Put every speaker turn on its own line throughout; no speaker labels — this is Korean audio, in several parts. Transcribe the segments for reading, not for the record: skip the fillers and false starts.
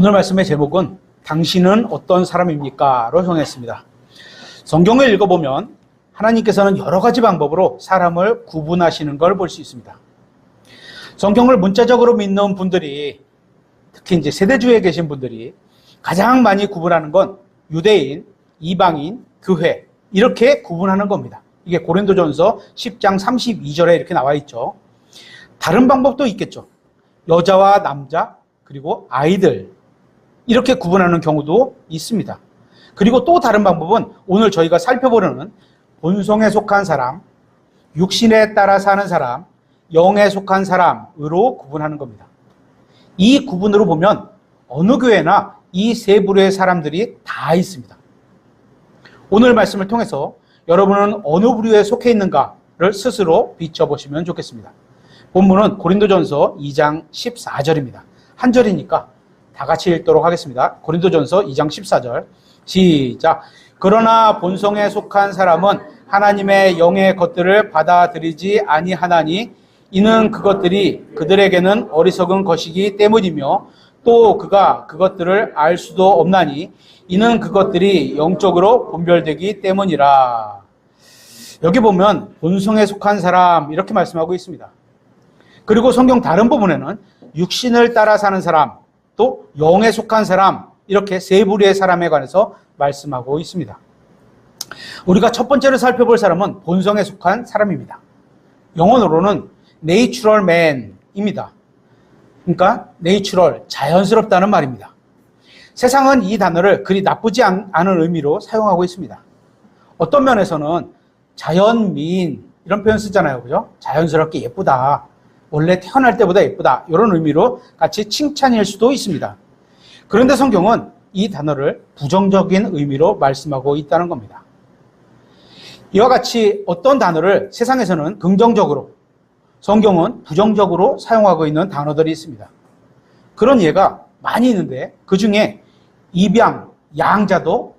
오늘 말씀의 제목은 당신은 어떤 사람입니까? 로 정했습니다. 성경을 읽어보면 하나님께서는 여러 가지 방법으로 사람을 구분하시는 걸 볼 수 있습니다. 성경을 문자적으로 믿는 분들이, 특히 이제 세대주의에 계신 분들이 가장 많이 구분하는 건 유대인, 이방인, 교회, 이렇게 구분하는 겁니다. 이게 고린도전서 10장 32절에 이렇게 나와 있죠. 다른 방법도 있겠죠. 여자와 남자, 그리고 아이들, 이렇게 구분하는 경우도 있습니다. 그리고 또 다른 방법은 오늘 저희가 살펴보려는 본성에 속한 사람, 육신에 따라 사는 사람, 영에 속한 사람으로 구분하는 겁니다. 이 구분으로 보면 어느 교회나 이 세 부류의 사람들이 다 있습니다. 오늘 말씀을 통해서 여러분은 어느 부류에 속해 있는가를 스스로 비춰보시면 좋겠습니다. 본문은 고린도전서 2장 14절입니다. 한 절이니까 다 같이 읽도록 하겠습니다. 고린도전서 2장 14절 시작. 그러나 본성에 속한 사람은 하나님의 영의 것들을 받아들이지 아니하나니 이는 그것들이 그들에게는 어리석은 것이기 때문이며 또 그가 그것들을 알 수도 없나니 이는 그것들이 영적으로 분별되기 때문이라. 여기 보면 본성에 속한 사람 이렇게 말씀하고 있습니다. 그리고 성경 다른 부분에는 육신을 따라 사는 사람, 또 영에 속한 사람, 이렇게 세 부류의 사람에 관해서 말씀하고 있습니다. 우리가 첫 번째로 살펴볼 사람은 본성에 속한 사람입니다. 영어로는 natural man입니다. 그러니까 natural, 자연스럽다는 말입니다. 세상은 이 단어를 그리 나쁘지 않은 의미로 사용하고 있습니다. 어떤 면에서는 자연미인 이런 표현 쓰잖아요. 그죠? 자연스럽게 예쁘다. 원래 태어날 때보다 예쁘다. 이런 의미로 같이 칭찬일 수도 있습니다. 그런데 성경은 이 단어를 부정적인 의미로 말씀하고 있다는 겁니다. 이와 같이 어떤 단어를 세상에서는 긍정적으로, 성경은 부정적으로 사용하고 있는 단어들이 있습니다. 그런 예가 많이 있는데 그 중에 입양, 양자도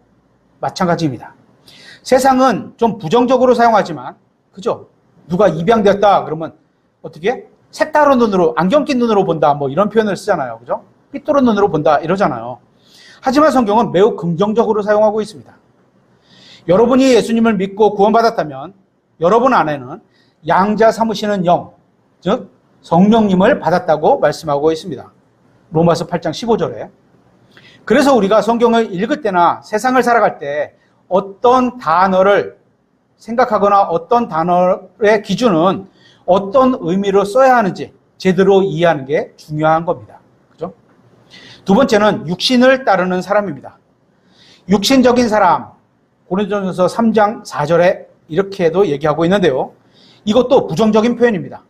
마찬가지입니다. 세상은 좀 부정적으로 사용하지만, 그죠? 누가 입양되었다 그러면 어떻게? 색다른 눈으로, 안경 낀 눈으로 본다, 뭐 이런 표현을 쓰잖아요. 그죠? 삐뚤은 눈으로 본다, 이러잖아요. 하지만 성경은 매우 긍정적으로 사용하고 있습니다. 여러분이 예수님을 믿고 구원받았다면 여러분 안에는 양자 삼으시는 영, 즉 성령님을 받았다고 말씀하고 있습니다. 로마서 8장 15절에. 그래서 우리가 성경을 읽을 때나 세상을 살아갈 때 어떤 단어를 생각하거나 어떤 단어의 기준은 어떤 의미로 써야 하는지 제대로 이해하는 게 중요한 겁니다. 그죠? 두 번째는 육신을 따르는 사람입니다. 육신적인 사람, 고린도전서 3장 4절에 이렇게도 얘기하고 있는데요. 이것도 부정적인 표현입니다.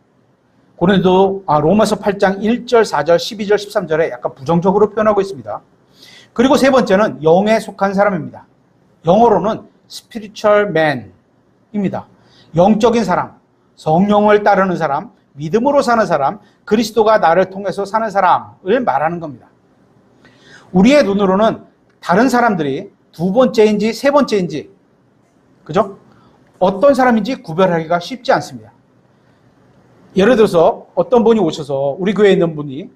로마서 8장 1절, 4절, 12절, 13절에 약간 부정적으로 표현하고 있습니다. 그리고 세 번째는 영에 속한 사람입니다. 영어로는 spiritual man입니다. 영적인 사람, 성령을 따르는 사람, 믿음으로 사는 사람, 그리스도가 나를 통해서 사는 사람을 말하는 겁니다. 우리의 눈으로는 다른 사람들이 두 번째인지 세 번째인지, 그죠? 어떤 사람인지 구별하기가 쉽지 않습니다. 예를 들어서 어떤 분이 오셔서 우리 교회에 있는 분이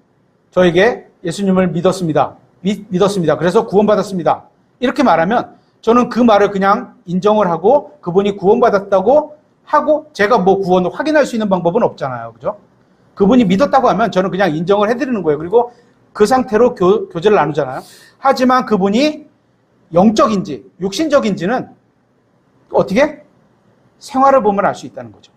저에게 예수님을 믿었습니다. 믿었습니다. 그래서 구원받았습니다. 이렇게 말하면 저는 그 말을 그냥 인정을 하고 그분이 구원받았다고 하고 제가 뭐 구원을 확인할 수 있는 방법은 없잖아요. 그죠? 그분이 믿었다고 하면 저는 그냥 인정을 해드리는 거예요. 그리고 그 상태로 교제를 나누잖아요. 하지만 그분이 영적인지 육신적인지는 어떻게? 생활을 보면 알 수 있다는 거죠.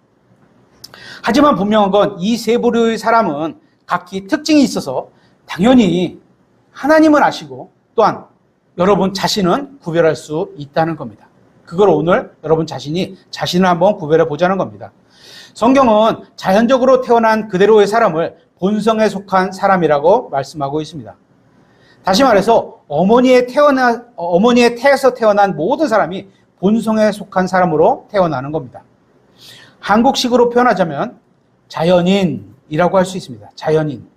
하지만 분명한 건 이 세 부류의 사람은 각기 특징이 있어서 당연히 하나님을 아시고 또한 여러분 자신은 구별할 수 있다는 겁니다. 그걸 오늘 여러분 자신을 한번 구별해 보자는 겁니다. 성경은 자연적으로 태어난 그대로의 사람을 본성에 속한 사람이라고 말씀하고 있습니다. 다시 말해서 어머니의 태에서 태어난 모든 사람이 본성에 속한 사람으로 태어나는 겁니다. 한국식으로 표현하자면 자연인이라고 할 수 있습니다. 자연인.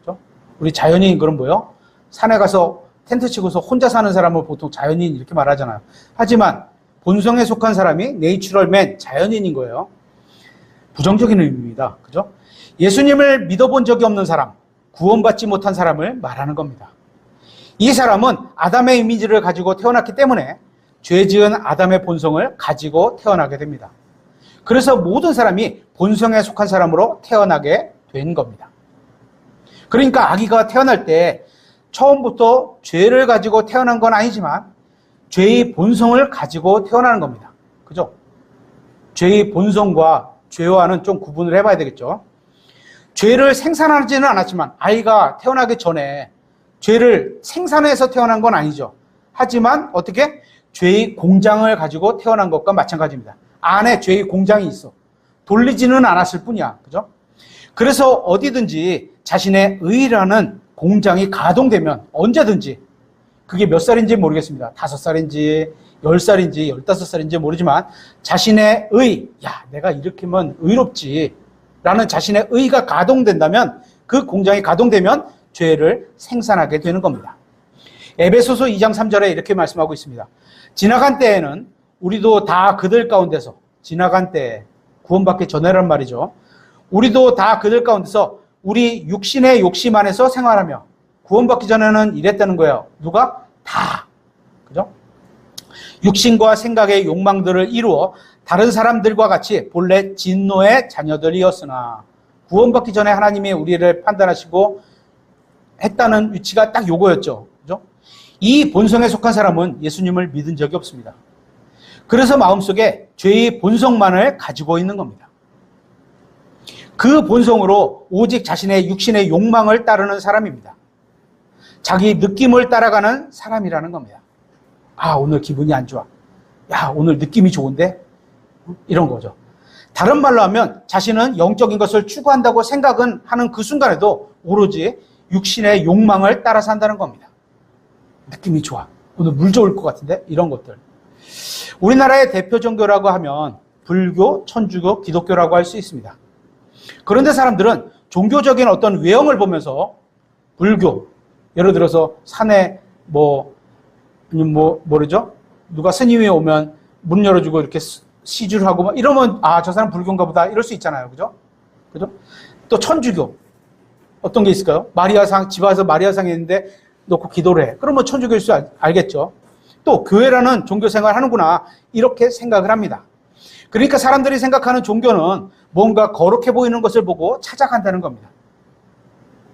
그렇죠? 우리 자연인 그럼 뭐요? 산에 가서 텐트 치고서 혼자 사는 사람을 보통 자연인 이렇게 말하잖아요. 하지만 본성에 속한 사람이 natural man, 자연인인 거예요. 부정적인 의미입니다. 그죠? 예수님을 믿어본 적이 없는 사람, 구원받지 못한 사람을 말하는 겁니다. 이 사람은 아담의 이미지를 가지고 태어났기 때문에 죄 지은 아담의 본성을 가지고 태어나게 됩니다. 그래서 모든 사람이 본성에 속한 사람으로 태어나게 된 겁니다. 그러니까 아기가 태어날 때 처음부터 죄를 가지고 태어난 건 아니지만 죄의 본성을 가지고 태어나는 겁니다. 그죠? 죄의 본성과 죄와는 좀 구분을 해봐야 되겠죠. 죄를 생산하지는 않았지만 아이가 태어나기 전에 죄를 생산해서 태어난 건 아니죠. 하지만 어떻게? 죄의 공장을 가지고 태어난 것과 마찬가지입니다. 안에 죄의 공장이 있어. 돌리지는 않았을 뿐이야. 그죠? 그래서 어디든지 자신의 의라는 공장이 가동되면 언제든지, 그게 몇 살인지 모르겠습니다. 5살인지 10살인지 15살인지 모르지만 자신의 의, 야, 내가 이렇게 하면 의롭지 라는 자신의 의가 가동된다면, 그 공장이 가동되면 죄를 생산하게 되는 겁니다. 에베소서 2장 3절에 이렇게 말씀하고 있습니다. 지나간 때에는 우리도 다 그들 가운데서, 지나간 때에 구원받기 전에란 말이죠. 우리도 다 그들 가운데서 우리 육신의 욕심 안에서 생활하며, 구원받기 전에는 이랬다는 거예요. 누가? 다. 그죠? 육신과 생각의 욕망들을 이루어 다른 사람들과 같이 본래 진노의 자녀들이었으나, 구원받기 전에 하나님이 우리를 판단하시고 했다는 위치가 딱 요거였죠. 그죠? 이 본성에 속한 사람은 예수님을 믿은 적이 없습니다. 그래서 마음속에 죄의 본성만을 가지고 있는 겁니다. 그 본성으로 오직 자신의 육신의 욕망을 따르는 사람입니다. 자기 느낌을 따라가는 사람이라는 겁니다. 아, 오늘 기분이 안 좋아. 야, 오늘 느낌이 좋은데? 이런 거죠. 다른 말로 하면 자신은 영적인 것을 추구한다고 생각은 하는 그 순간에도 오로지 육신의 욕망을 따라 산다는 겁니다. 느낌이 좋아. 오늘 물 좋을 것 같은데? 이런 것들. 우리나라의 대표 종교라고 하면 불교, 천주교, 기독교라고 할 수 있습니다. 그런데 사람들은 종교적인 어떤 외형을 보면서 불교, 예를 들어서 산에 뭐죠? 누가 스님이 오면 문 열어주고 이렇게 시주를 하고 막 이러면, 아, 저 사람 불교인가 보다, 이럴 수 있잖아요. 그죠? 그죠? 또 천주교. 어떤 게 있을까요? 마리아상, 집 앞에서 마리아상이 있는데 놓고 기도를 해. 그러면 천주교일 수 알겠죠? 또 교회라는 종교 생활 하는구나, 이렇게 생각을 합니다. 그러니까 사람들이 생각하는 종교는 뭔가 거룩해 보이는 것을 보고 찾아간다는 겁니다.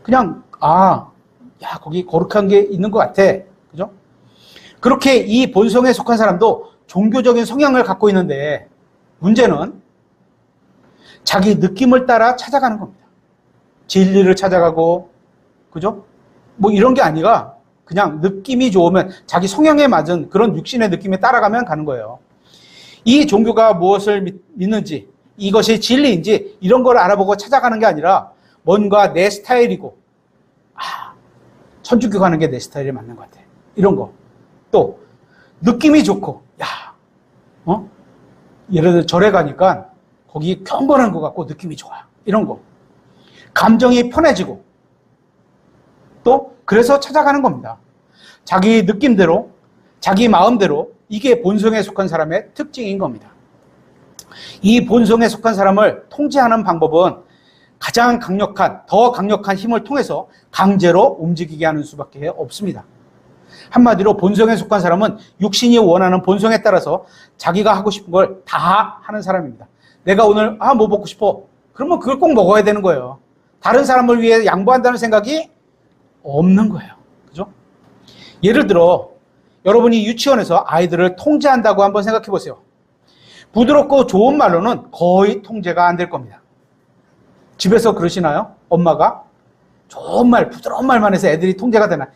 그냥, 아, 야, 거기 거룩한 게 있는 것 같아. 그죠? 그렇게 이 본성에 속한 사람도 종교적인 성향을 갖고 있는데, 문제는 자기 느낌을 따라 찾아가는 겁니다. 진리를 찾아가고, 그죠? 뭐 이런 게 아니라 그냥 느낌이 좋으면 자기 성향에 맞은 그런 육신의 느낌에 따라가면 가는 거예요. 이 종교가 무엇을 믿는지, 이것이 진리인지 이런 걸 알아보고 찾아가는 게 아니라 뭔가 내 스타일이고, 아, 천주교 가는 게 내 스타일에 맞는 것 같아. 이런 거. 또 느낌이 좋고, 야, 예를 들어 절에 가니까 거기 경건한 것 같고 느낌이 좋아. 이런 거. 감정이 편해지고, 또 그래서 찾아가는 겁니다. 자기 느낌대로, 자기 마음대로. 이게 본성에 속한 사람의 특징인 겁니다. 이 본성에 속한 사람을 통제하는 방법은 가장 강력한, 더 강력한 힘을 통해서 강제로 움직이게 하는 수밖에 없습니다. 한마디로 본성에 속한 사람은 육신이 원하는 본성에 따라서 자기가 하고 싶은 걸 다 하는 사람입니다. 내가 오늘 뭐 먹고 싶어. 그러면 그걸 꼭 먹어야 되는 거예요. 다른 사람을 위해 양보한다는 생각이 없는 거예요. 그죠? 예를 들어 여러분이 유치원에서 아이들을 통제한다고 한번 생각해 보세요. 부드럽고 좋은 말로는 거의 통제가 안 될 겁니다. 집에서 그러시나요? 엄마가 좋은 말, 부드러운 말만 해서 애들이 통제가 되나?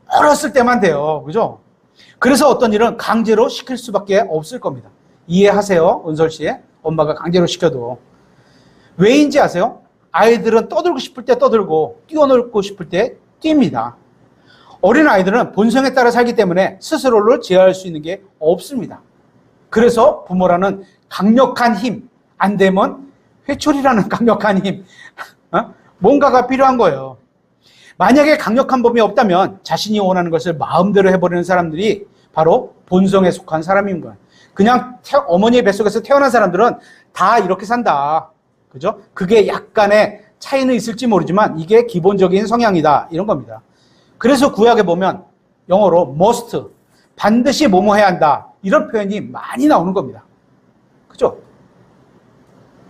어렸을 때만 돼요. 그죠? 그래서 어떤 일은 강제로 시킬 수밖에 없을 겁니다. 이해하세요? 은설 씨? 엄마가 강제로 시켜도. 왜인지 아세요? 아이들은 떠들고 싶을 때 떠들고 뛰어놀고 싶을 때 뜁니다. 어린 아이들은 본성에 따라 살기 때문에 스스로를 제어할 수 있는 게 없습니다. 그래서 부모라는 강력한 힘, 안 되면 회초리라는 강력한 힘, 뭔가가 필요한 거예요. 만약에 강력한 법이 없다면 자신이 원하는 것을 마음대로 해버리는 사람들이 바로 본성에 속한 사람인 거예요. 그냥 어머니의 뱃속에서 태어난 사람들은 다 이렇게 산다. 그죠? 그게 약간의 차이는 있을지 모르지만 이게 기본적인 성향이다. 이런 겁니다. 그래서 구약에 보면 영어로 must, 반드시 뭐뭐 해야 한다. 이런 표현이 많이 나오는 겁니다. 그죠?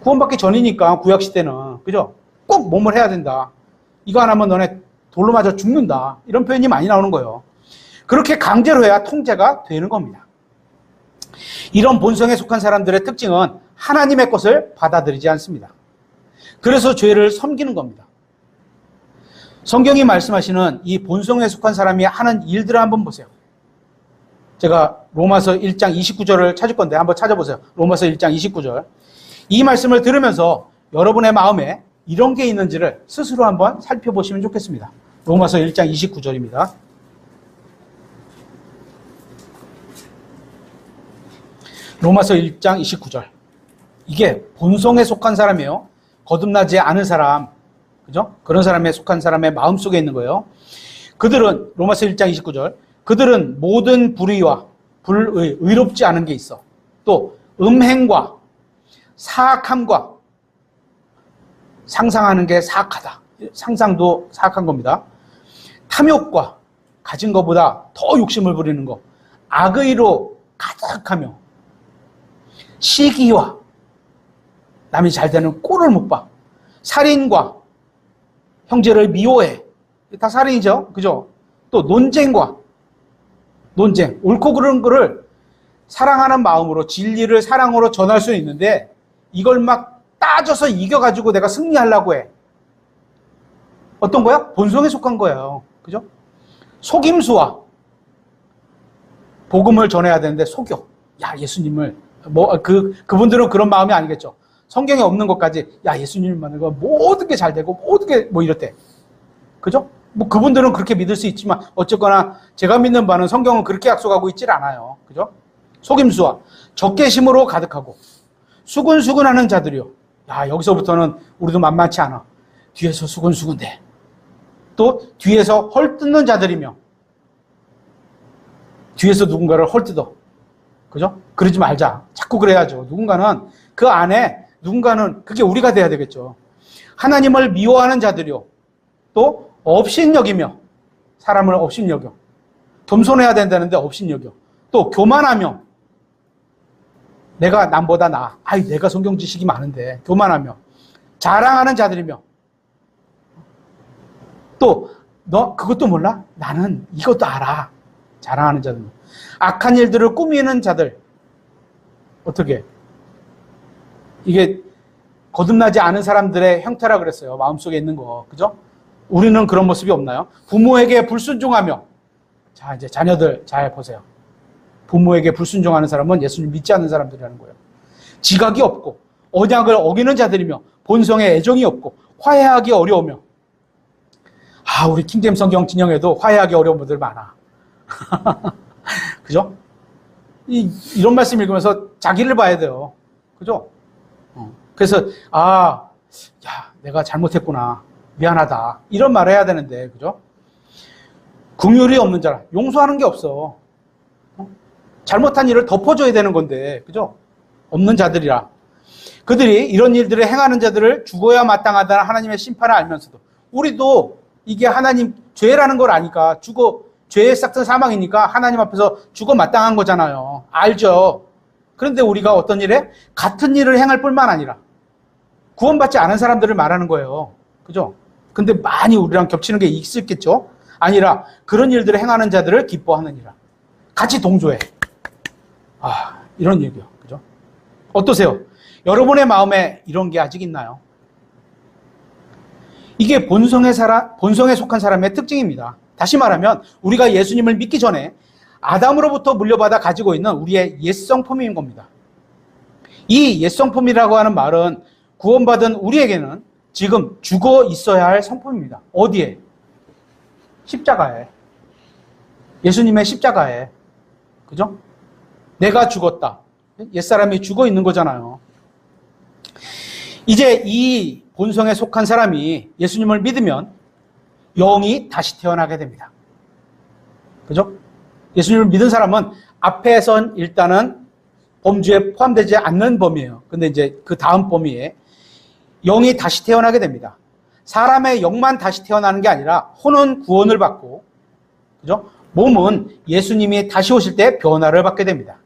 구원받기 전이니까 구약시대는, 그죠? 꼭 뭐뭐 해야 된다. 이거 안 하면 너네 돌로 맞아 죽는다. 이런 표현이 많이 나오는 거예요. 그렇게 강제로 해야 통제가 되는 겁니다. 이런 본성에 속한 사람들의 특징은 하나님의 것을 받아들이지 않습니다. 그래서 죄를 섬기는 겁니다. 성경이 말씀하시는 이 본성에 속한 사람이 하는 일들을 한번 보세요. 제가 로마서 1장 29절을 찾을 건데 한번 찾아보세요. 로마서 1장 29절. 이 말씀을 들으면서 여러분의 마음에 이런 게 있는지를 스스로 한번 살펴보시면 좋겠습니다. 로마서 1장 29절입니다. 로마서 1장 29절. 이게 본성에 속한 사람이에요. 거듭나지 않은 사람, 그죠? 그런 사람에 속한 사람의 마음속에 있는 거예요. 그들은, 로마서 1장 29절, 그들은 모든 불의와 불의, 의롭지 않은 게 있어. 또 음행과 사악함과, 상상하는 게 사악하다. 상상도 사악한 겁니다. 탐욕과 가진 것보다 더 욕심을 부리는 것, 악의로 가득하며 시기와 남이 잘 되는 꼴을 못 봐. 살인과 형제를 미워해. 다 살인이죠. 그죠? 또 논쟁과 논쟁. 옳고 그른 거를 사랑하는 마음으로 진리를 사랑으로 전할 수는 있는데 이걸 막 따져서 이겨가지고 내가 승리하려고 해. 어떤 거야? 본성에 속한 거예요. 그죠? 속임수와 복음을 전해야 되는데 속여. 야, 예수님을 그분들은 그런 마음이 아니겠죠. 성경에 없는 것까지 야, 예수님을 만나고 모든 게 잘 되고 모든 게 뭐 이렇대. 그죠? 뭐 그분들은 그렇게 믿을 수 있지만 어쨌거나 제가 믿는 바는 성경은 그렇게 약속하고 있질 않아요. 그죠? 속임수와 적개심으로 가득하고 수근수근하는 자들이요. 야, 여기서부터는 우리도 만만치 않아. 뒤에서 수근수근대. 또 뒤에서 헐뜯는 자들이며 뒤에서 누군가를 헐뜯어. 그죠? 그러지 말자. 자꾸 그래야죠. 누군가는 그 안에 누군가는 그게 우리가 돼야 되겠죠. 하나님을 미워하는 자들이요. 또 업신여기며 사람을 업신여겨. 겸손해야 된다는데 업신여겨. 또 교만하며 내가 남보다 나아. 아이, 내가 성경 지식이 많은데 교만하며 자랑하는 자들이며 또 너 그것도 몰라? 나는 이것도 알아. 자랑하는 자들. 악한 일들을 꾸미는 자들. 어떻게? 이게 거듭나지 않은 사람들의 형태라 그랬어요. 마음속에 있는 거. 그죠? 우리는 그런 모습이 없나요? 부모에게 불순종하며. 자, 이제 자녀들 잘 보세요. 부모에게 불순종하는 사람은 예수님 믿지 않는 사람들이라는 거예요. 지각이 없고 언약을 어기는 자들이며 본성에 애정이 없고 화해하기 어려우며. 아, 우리 킹제임 성경 진영에도 화해하기 어려운 분들 많아. 그죠? 이런 말씀 읽으면서 자기를 봐야 돼요. 그죠? 그래서, 아, 야, 내가 잘못했구나. 미안하다. 이런 말을 해야 되는데, 그죠? 긍휼이 없는 자라. 용서하는 게 없어. 잘못한 일을 덮어줘야 되는 건데, 그죠? 없는 자들이라. 그들이 이런 일들을 행하는 자들을 죽어야 마땅하다는 하나님의 심판을 알면서도, 우리도 이게 하나님 죄라는 걸 아니까 죄의 싹튼 사망이니까 하나님 앞에서 죽어 마땅한 거잖아요. 알죠? 그런데 우리가 어떤 일에 같은 일을 행할 뿐만 아니라 구원받지 않은 사람들을 말하는 거예요. 그죠? 근데 많이 우리랑 겹치는 게 있었겠죠? 아니라 그런 일들을 행하는 자들을 기뻐하느니라. 같이 동조해. 아, 이런 얘기요. 그죠? 어떠세요? 여러분의 마음에 이런 게 아직 있나요? 이게 본성에 속한 사람의 특징입니다. 다시 말하면 우리가 예수님을 믿기 전에 아담으로부터 물려받아 가지고 있는 우리의 옛성품인 겁니다. 이 옛성품이라고 하는 말은 구원받은 우리에게는 지금 죽어 있어야 할 성품입니다. 어디에? 십자가에. 예수님의 십자가에. 그죠? 내가 죽었다. 옛사람이 죽어 있는 거잖아요. 이제 이 본성에 속한 사람이 예수님을 믿으면 영이 다시 태어나게 됩니다. 그죠? 예수님을 믿은 사람은 앞에선 일단은 범죄에 포함되지 않는 범위예요. 근데 이제 그 다음 범위에 영이 다시 태어나게 됩니다. 사람의 영만 다시 태어나는 게 아니라 혼은 구원을 받고, 그죠? 몸은 예수님이 다시 오실 때 변화를 받게 됩니다.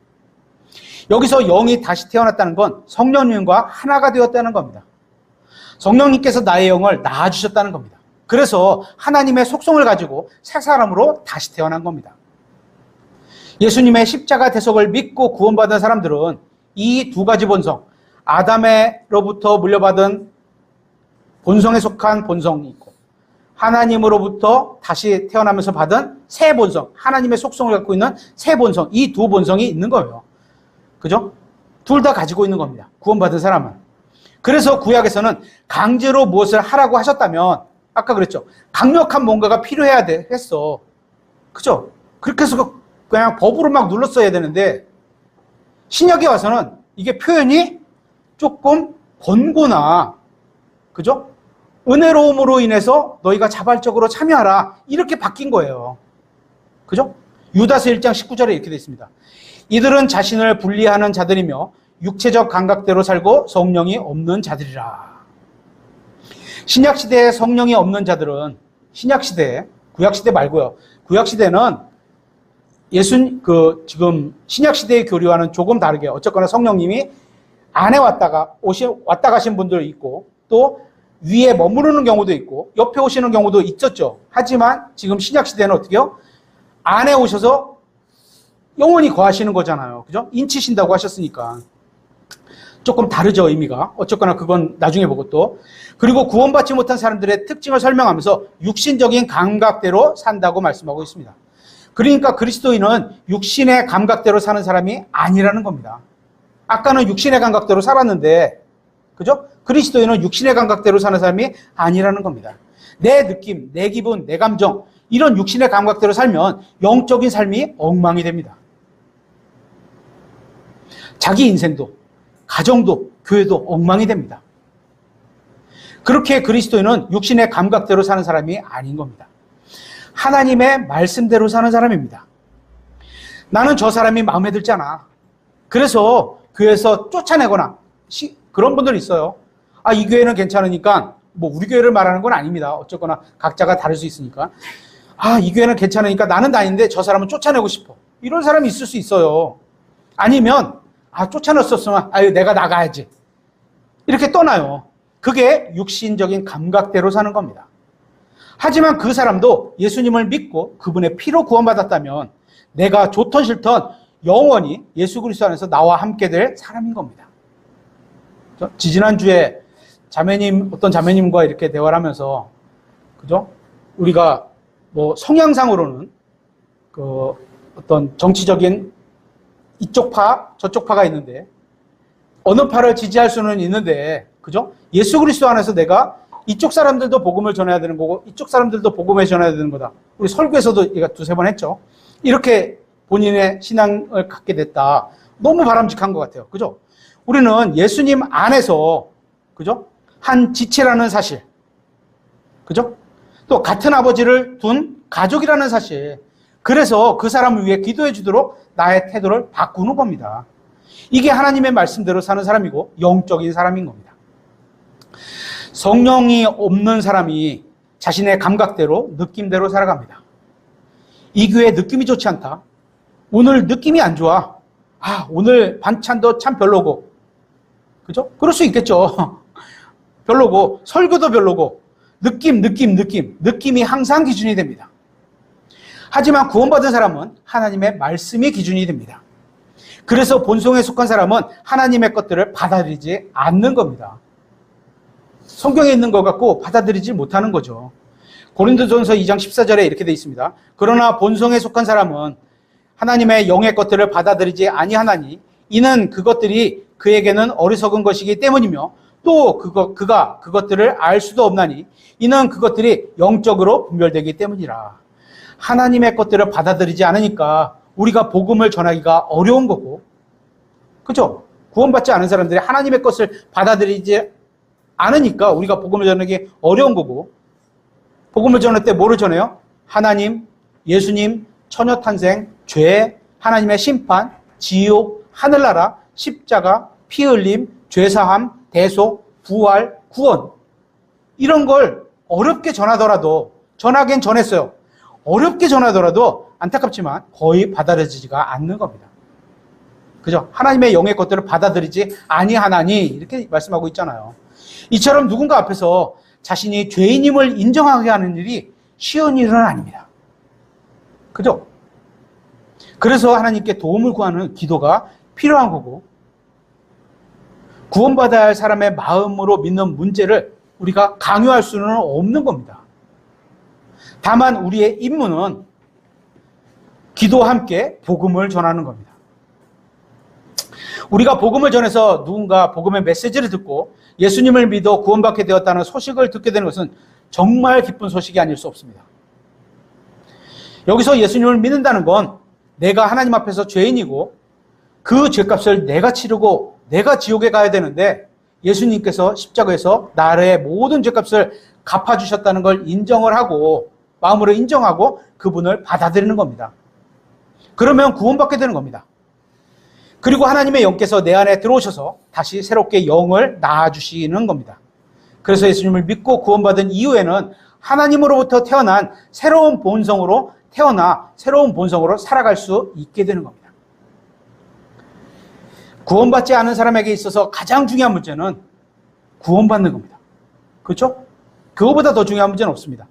여기서 영이 다시 태어났다는 건 성령님과 하나가 되었다는 겁니다. 성령님께서 나의 영을 낳아주셨다는 겁니다. 그래서 하나님의 속성을 가지고 새 사람으로 다시 태어난 겁니다. 예수님의 십자가 대속을 믿고 구원받은 사람들은 이 두 가지 본성, 아담으로부터 물려받은 본성에 속한 본성이 있고 하나님으로부터 다시 태어나면서 받은 새 본성, 하나님의 속성을 갖고 있는 새 본성, 이 두 본성이 있는 거예요. 그죠? 둘 다 가지고 있는 겁니다. 구원받은 사람은. 그래서 구약에서는 강제로 무엇을 하라고 하셨다면 아까 그랬죠. 강력한 뭔가가 필요해야 했어. 그죠? 그렇게 해서 그냥 법으로 막 눌렀어야 되는데 신약에 와서는 이게 표현이 조금 권고나 그죠? 은혜로움으로 인해서 너희가 자발적으로 참여하라. 이렇게 바뀐 거예요. 그죠? 유다서 1장 19절에 이렇게 되어 있습니다. 이들은 자신을 분리하는 자들이며 육체적 감각대로 살고 성령이 없는 자들이라. 신약시대에 성령이 없는 자들은 신약시대에, 구약시대 말고요. 구약시대는 지금 신약시대의 교리와는 조금 다르게 어쨌거나 성령님이 안에 왔다 가신 분도 있고 또 위에 머무르는 경우도 있고 옆에 오시는 경우도 있었죠. 하지만 지금 신약시대는 어떻게요? 안에 오셔서 영원히 거하시는 거잖아요. 그죠? 인치신다고 하셨으니까. 조금 다르죠, 의미가. 어쨌거나 그건 나중에 보고 또. 그리고 구원받지 못한 사람들의 특징을 설명하면서 육신적인 감각대로 산다고 말씀하고 있습니다. 그러니까 그리스도인은 육신의 감각대로 사는 사람이 아니라는 겁니다. 아까는 육신의 감각대로 살았는데, 그죠? 그리스도인은 육신의 감각대로 사는 사람이 아니라는 겁니다. 내 느낌, 내 기분, 내 감정, 이런 육신의 감각대로 살면 영적인 삶이 엉망이 됩니다. 자기 인생도, 가정도, 교회도 엉망이 됩니다. 그렇게 그리스도인은 육신의 감각대로 사는 사람이 아닌 겁니다. 하나님의 말씀대로 사는 사람입니다. 나는 저 사람이 마음에 들지 않아. 그래서 교회에서 쫓아내거나 그런 분들 있어요. 아, 이 교회는 괜찮으니까 뭐 우리 교회를 말하는 건 아닙니다. 어쨌거나 각자가 다를 수 있으니까. 아, 이 교회는 괜찮으니까 나는 다니는데 저 사람은 쫓아내고 싶어. 이런 사람이 있을 수 있어요. 아니면 쫓아냈었으면 내가 나가야지. 이렇게 떠나요. 그게 육신적인 감각대로 사는 겁니다. 하지만 그 사람도 예수님을 믿고 그분의 피로 구원받았다면 내가 좋던 싫던 영원히 예수 그리스도 안에서 나와 함께 될 사람인 겁니다. 지지난주에 어떤 자매님과 이렇게 대화를 하면서, 그죠? 우리가 뭐 성향상으로는 어떤 정치적인 이쪽 파, 저쪽 파가 있는데, 어느 파를 지지할 수는 있는데, 그죠? 예수 그리스도 안에서 내가 이쪽 사람들도 복음을 전해야 되는 거고, 이쪽 사람들도 복음을 전해야 되는 거다. 우리 설교에서도 얘가 두세 번 했죠. 이렇게 본인의 신앙을 갖게 됐다. 너무 바람직한 것 같아요. 그죠? 우리는 예수님 안에서, 그죠? 한 지체라는 사실. 그죠? 또 같은 아버지를 둔 가족이라는 사실. 그래서 그 사람을 위해 기도해 주도록 나의 태도를 바꾸는 겁니다. 이게 하나님의 말씀대로 사는 사람이고 영적인 사람인 겁니다. 성령이 없는 사람이 자신의 감각대로 느낌대로 살아갑니다. 이 교회 느낌이 좋지 않다. 오늘 느낌이 안 좋아. 오늘 반찬도 참 별로고. 그죠? 그럴 수 있겠죠. 별로고 설교도 별로고 느낌이 항상 기준이 됩니다. 하지만 구원받은 사람은 하나님의 말씀이 기준이 됩니다. 그래서 본성에 속한 사람은 하나님의 것들을 받아들이지 않는 겁니다. 성경에 있는 것 같고 받아들이지 못하는 거죠. 고린도전서 2장 14절에 이렇게 되어 있습니다. 그러나 본성에 속한 사람은 하나님의 영의 것들을 받아들이지 아니하나니 이는 그것들이 그에게는 어리석은 것이기 때문이며 또 그가 그것들을 알 수도 없나니 이는 그것들이 영적으로 분별되기 때문이라. 하나님의 것들을 받아들이지 않으니까 우리가 복음을 전하기가 어려운 거고, 그죠? 구원받지 않은 사람들이 하나님의 것을 받아들이지 않으니까 우리가 복음을 전하기 어려운 거고, 복음을 전할 때 뭐를 전해요? 하나님, 예수님, 처녀탄생, 죄, 하나님의 심판, 지옥, 하늘나라, 십자가, 피 흘림, 죄사함, 대속, 부활, 구원. 이런 걸 어렵게 전하더라도, 전하긴 전했어요. 어렵게 전하더라도 안타깝지만 거의 받아들여지지가 않는 겁니다. 그죠? 하나님의 영의 것들을 받아들이지 아니하나니 이렇게 말씀하고 있잖아요. 이처럼 누군가 앞에서 자신이 죄인임을 인정하게 하는 일이 쉬운 일은 아닙니다. 그죠? 그래서 하나님께 도움을 구하는 기도가 필요한 거고, 구원받아야 할 사람의 마음으로 믿는 문제를 우리가 강요할 수는 없는 겁니다. 다만 우리의 임무는 기도와 함께 복음을 전하는 겁니다. 우리가 복음을 전해서 누군가 복음의 메시지를 듣고 예수님을 믿어 구원받게 되었다는 소식을 듣게 되는 것은 정말 기쁜 소식이 아닐 수 없습니다. 여기서 예수님을 믿는다는 건 내가 하나님 앞에서 죄인이고 그 죄값을 내가 치르고 내가 지옥에 가야 되는데 예수님께서 십자가에서 나의 모든 죄값을 갚아주셨다는 걸 인정을 하고 마음으로 인정하고 그분을 받아들이는 겁니다. 그러면 구원받게 되는 겁니다. 그리고 하나님의 영께서 내 안에 들어오셔서 다시 새롭게 영을 낳아주시는 겁니다. 그래서 예수님을 믿고 구원받은 이후에는 하나님으로부터 태어난 새로운 본성으로 태어나 새로운 본성으로 살아갈 수 있게 되는 겁니다. 구원받지 않은 사람에게 있어서 가장 중요한 문제는 구원받는 겁니다. 그렇죠? 그거보다 더 중요한 문제는 없습니다.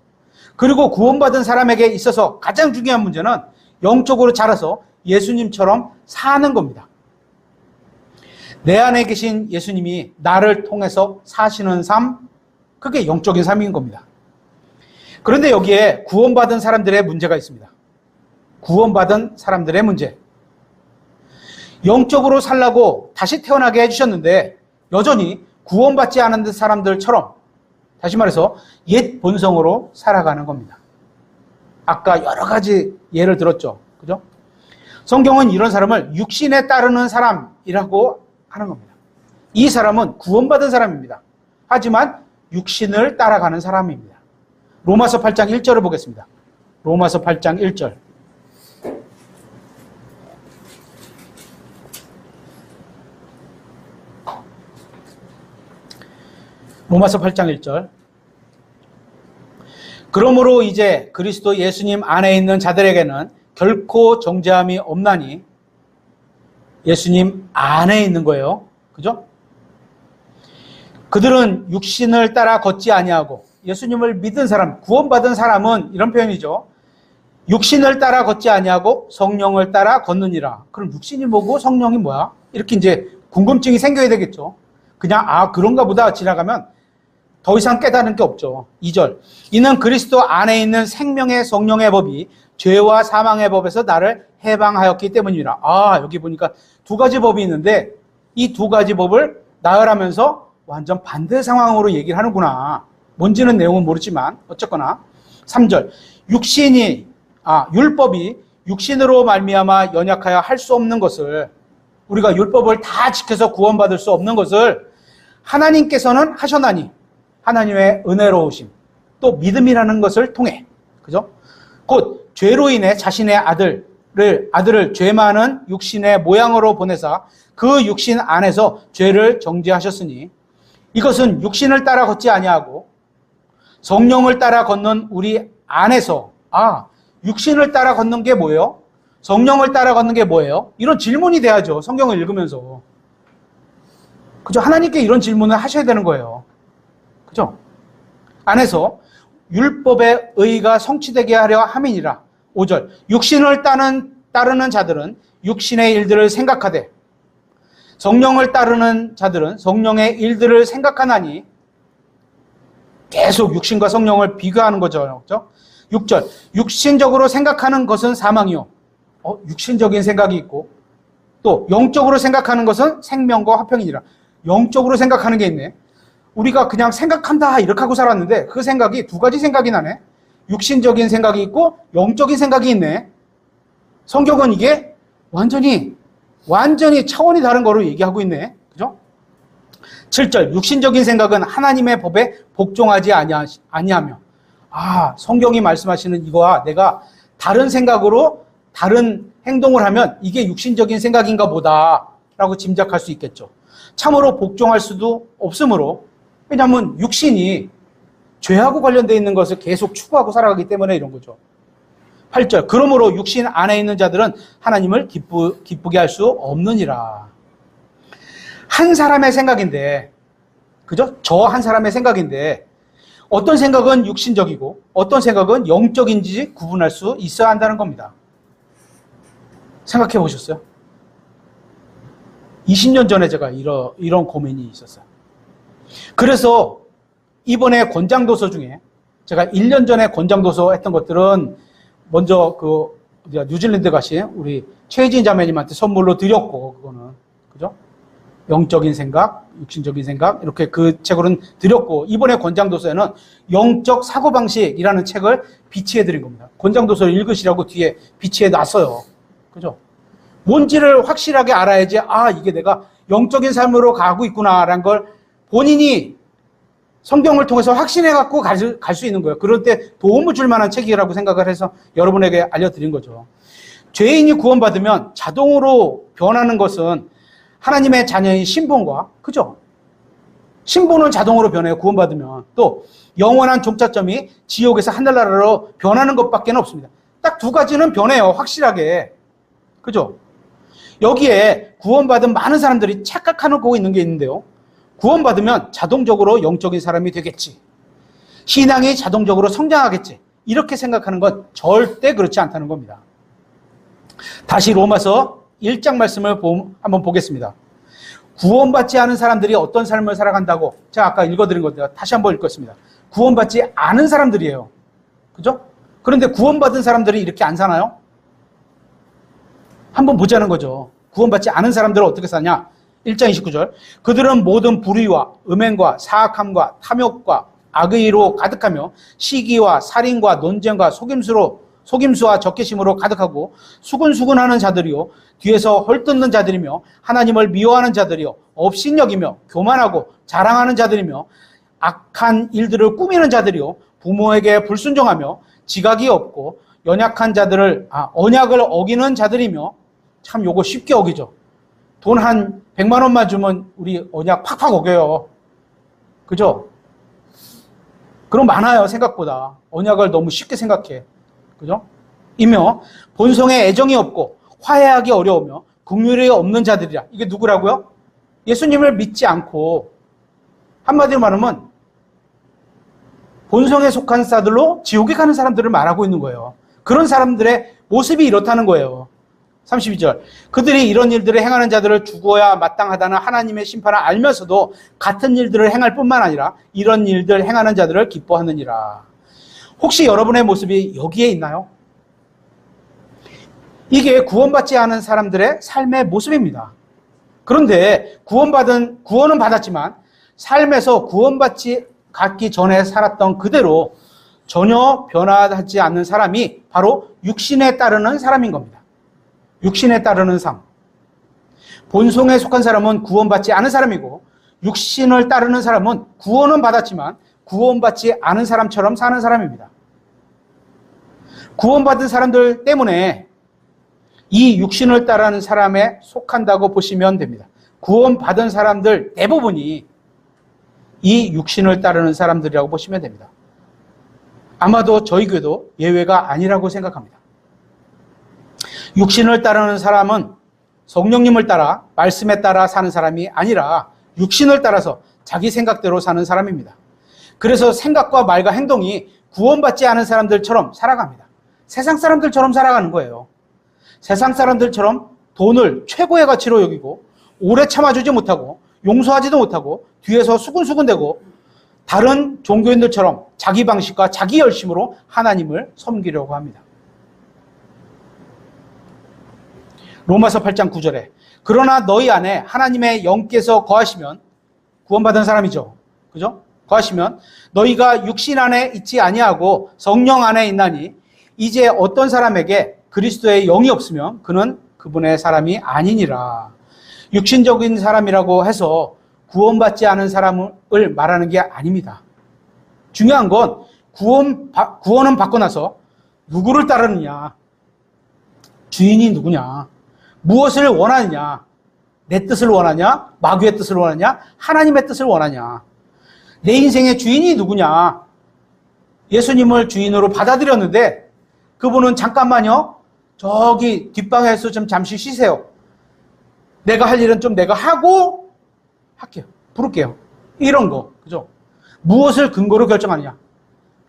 그리고 구원받은 사람에게 있어서 가장 중요한 문제는 영적으로 자라서 예수님처럼 사는 겁니다. 내 안에 계신 예수님이 나를 통해서 사시는 삶, 그게 영적인 삶인 겁니다. 그런데 여기에 구원받은 사람들의 문제가 있습니다. 구원받은 사람들의 문제. 영적으로 살라고 다시 태어나게 해주셨는데 여전히 구원받지 않은 사람들처럼, 다시 말해서 옛 본성으로 살아가는 겁니다. 아까 여러 가지 예를 들었죠. 그죠? 성경은 이런 사람을 육신에 따르는 사람이라고 하는 겁니다. 이 사람은 구원받은 사람입니다. 하지만 육신을 따라가는 사람입니다. 로마서 8장 1절을 보겠습니다. 로마서 8장 1절. 로마서 8장 1절. 그러므로 이제 그리스도 예수님 안에 있는 자들에게는 결코 정죄함이 없나니, 예수님 안에 있는 거예요. 그죠? 그들은 육신을 따라 걷지 아니하고, 예수님을 믿은 사람, 구원받은 사람은 이런 표현이죠. 육신을 따라 걷지 아니하고 성령을 따라 걷느니라. 그럼 육신이 뭐고 성령이 뭐야? 이렇게 이제 궁금증이 생겨야 되겠죠. 그냥 그런가 보다 지나가면 더 이상 깨달은 게 없죠. 2절. 이는 그리스도 안에 있는 생명의 성령의 법이 죄와 사망의 법에서 나를 해방하였기 때문이라. 여기 보니까 두 가지 법이 있는데 이 두 가지 법을 나열하면서 완전 반대 상황으로 얘기를 하는구나. 뭔지는 내용은 모르지만 어쨌거나 3절. 율법이 육신으로 말미암아 연약하여 할 수 없는 것을, 우리가 율법을 다 지켜서 구원받을 수 없는 것을 하나님께서는 하셨나니, 하나님의 은혜로우심, 또 믿음이라는 것을 통해, 그죠? 곧 죄로 인해 자신의 아들을 죄 많은 육신의 모양으로 보내사 그 육신 안에서 죄를 정죄하셨으니, 이것은 육신을 따라 걷지 아니하고 성령을 따라 걷는 우리 안에서, 육신을 따라 걷는 게 뭐예요? 성령을 따라 걷는 게 뭐예요? 이런 질문이 돼야죠. 성경을 읽으면서. 그죠? 하나님께 이런 질문을 하셔야 되는 거예요. 그죠? 안에서 율법의 의가 성취되게 하려 함이니라. 5절. 육신을 따르는 자들은 육신의 일들을 생각하되 성령을 따르는 자들은 성령의 일들을 생각하나니, 계속 육신과 성령을 비교하는 거죠. 그렇죠? 6절. 육신적으로 생각하는 것은 사망이요. 육신적인 생각이 있고, 또 영적으로 생각하는 것은 생명과 화평이니라. 영적으로 생각하는 게 있네. 우리가 그냥 생각한다 이렇게 하고 살았는데 그 생각이 두 가지 생각이 나네. 육신적인 생각이 있고 영적인 생각이 있네. 성경은 이게 완전히 차원이 다른 거로 얘기하고 있네. 그죠? 7절. 육신적인 생각은 하나님의 법에 복종하지 아니하며. 성경이 말씀하시는 이거와 내가 다른 생각으로 다른 행동을 하면 이게 육신적인 생각인가 보다라고 짐작할 수 있겠죠. 참으로 복종할 수도 없으므로, 왜냐하면 육신이 죄하고 관련되어 있는 것을 계속 추구하고 살아가기 때문에 이런 거죠. 8절. 그러므로 육신 안에 있는 자들은 하나님을 기쁘게 할 수 없느니라. 한 사람의 생각인데, 그죠? 저 한 사람의 생각인데, 어떤 생각은 육신적이고, 어떤 생각은 영적인지 구분할 수 있어야 한다는 겁니다. 생각해 보셨어요? 20년 전에 제가 이런 고민이 있었어요. 그래서 이번에 권장도서 중에 제가 1년 전에 권장도서 했던 것들은 먼저 뉴질랜드 가신 우리 최혜진 자매님한테 선물로 드렸고, 그거는, 그죠? 영적인 생각, 육신적인 생각, 이렇게 그 책으로는 드렸고, 이번에 권장도서에는 영적 사고방식이라는 책을 비치해 드린 겁니다. 권장도서를 읽으시라고 뒤에 비치해 놨어요. 그죠? 뭔지를 확실하게 알아야지, 이게 내가 영적인 삶으로 가고 있구나라는 걸 본인이 성경을 통해서 확신해 갖고 갈 수 있는 거예요. 그럴 때 도움을 줄 만한 책이라고 생각을 해서 여러분에게 알려드린 거죠. 죄인이 구원받으면 자동으로 변하는 것은 하나님의 자녀인 신분과, 그죠? 신분은 자동으로 변해요. 구원받으면. 또 영원한 종착점이 지옥에서 하늘나라로 변하는 것밖에 없습니다. 딱 두 가지는 변해요. 확실하게. 그죠? 여기에 구원받은 많은 사람들이 착각하고 있는 게 있는데요. 구원받으면 자동적으로 영적인 사람이 되겠지. 신앙이 자동적으로 성장하겠지. 이렇게 생각하는 건 절대 그렇지 않다는 겁니다. 다시 로마서 1장 말씀을 한번 보겠습니다. 구원받지 않은 사람들이 어떤 삶을 살아간다고 제가 아까 읽어드린 건데요. 다시 한번 읽겠습니다. 구원받지 않은 사람들이에요. 그죠? 그런데 구원받은 사람들이 이렇게 안 사나요? 한번 보자는 거죠. 구원받지 않은 사람들은 어떻게 사냐? 1장 29절. 그들은 모든 불의와 음행과 사악함과 탐욕과 악의로 가득하며 시기와 살인과 논쟁과 속임수와 적개심으로 가득하고 수근수근하는 자들이요 뒤에서 헐뜯는 자들이며 하나님을 미워하는 자들이요 업신여기며 교만하고 자랑하는 자들이며 악한 일들을 꾸미는 자들이요 부모에게 불순종하며 지각이 없고 언약을 어기는 자들이며, 참 요거 쉽게 어기죠. 돈 한 100만 원만 주면 우리 언약 팍팍 어겨요. 그죠? 그럼 많아요, 생각보다. 언약을 너무 쉽게 생각해. 그죠? 이며 본성에 애정이 없고 화해하기 어려우며 긍휼이 없는 자들이라. 이게 누구라고요? 예수님을 믿지 않고, 한마디로 말하면 본성에 속한 자들로 지옥에 가는 사람들을 말하고 있는 거예요. 그런 사람들의 모습이 이렇다는 거예요. 32절. 그들이 이런 일들을 행하는 자들을 죽어야 마땅하다는 하나님의 심판을 알면서도 같은 일들을 행할 뿐만 아니라 이런 일들 행하는 자들을 기뻐하느니라. 혹시 여러분의 모습이 여기에 있나요? 이게 구원받지 않은 사람들의 삶의 모습입니다. 그런데 구원은 받았지만 삶에서 갖기 전에 살았던 그대로 전혀 변화하지 않는 사람이 바로 육신에 따르는 사람인 겁니다. 육신에 따르는 삶. 본성에 속한 사람은 구원받지 않은 사람이고, 육신을 따르는 사람은 구원은 받았지만 구원받지 않은 사람처럼 사는 사람입니다. 구원받은 사람들 때문에 이 육신을 따르는 사람에 속한다고 보시면 됩니다. 구원받은 사람들 대부분이 이 육신을 따르는 사람들이라고 보시면 됩니다. 아마도 저희 교회도 예외가 아니라고 생각합니다. 육신을 따르는 사람은 성령님을 따라, 말씀에 따라 사는 사람이 아니라 육신을 따라서 자기 생각대로 사는 사람입니다. 그래서 생각과 말과 행동이 구원받지 않은 사람들처럼 살아갑니다. 세상 사람들처럼 살아가는 거예요. 세상 사람들처럼 돈을 최고의 가치로 여기고 오래 참아주지 못하고 용서하지도 못하고 뒤에서 수근수근대고 다른 종교인들처럼 자기 방식과 자기 열심으로 하나님을 섬기려고 합니다. 로마서 8장 9절에 그러나 너희 안에 하나님의 영께서 거하시면, 구원받은 사람이죠. 그죠? 거하시면 너희가 육신 안에 있지 아니하고 성령 안에 있나니 이제 어떤 사람에게 그리스도의 영이 없으면 그는 그분의 사람이 아니니라. 육신적인 사람이라고 해서 구원받지 않은 사람을 말하는 게 아닙니다. 중요한 건 구원은 받고 나서 누구를 따르느냐, 주인이 누구냐, 무엇을 원하느냐, 내 뜻을 원하냐, 마귀의 뜻을 원하냐, 하나님의 뜻을 원하냐, 내 인생의 주인이 누구냐. 예수님을 주인으로 받아들였는데 그 그분은 잠깐만요. 저기 뒷방에서 좀 잠시 쉬세요. 내가 할 일은 좀 내가 하고 할게요. 부를게요. 이런 거. 그죠? 무엇을 근거로 결정하느냐?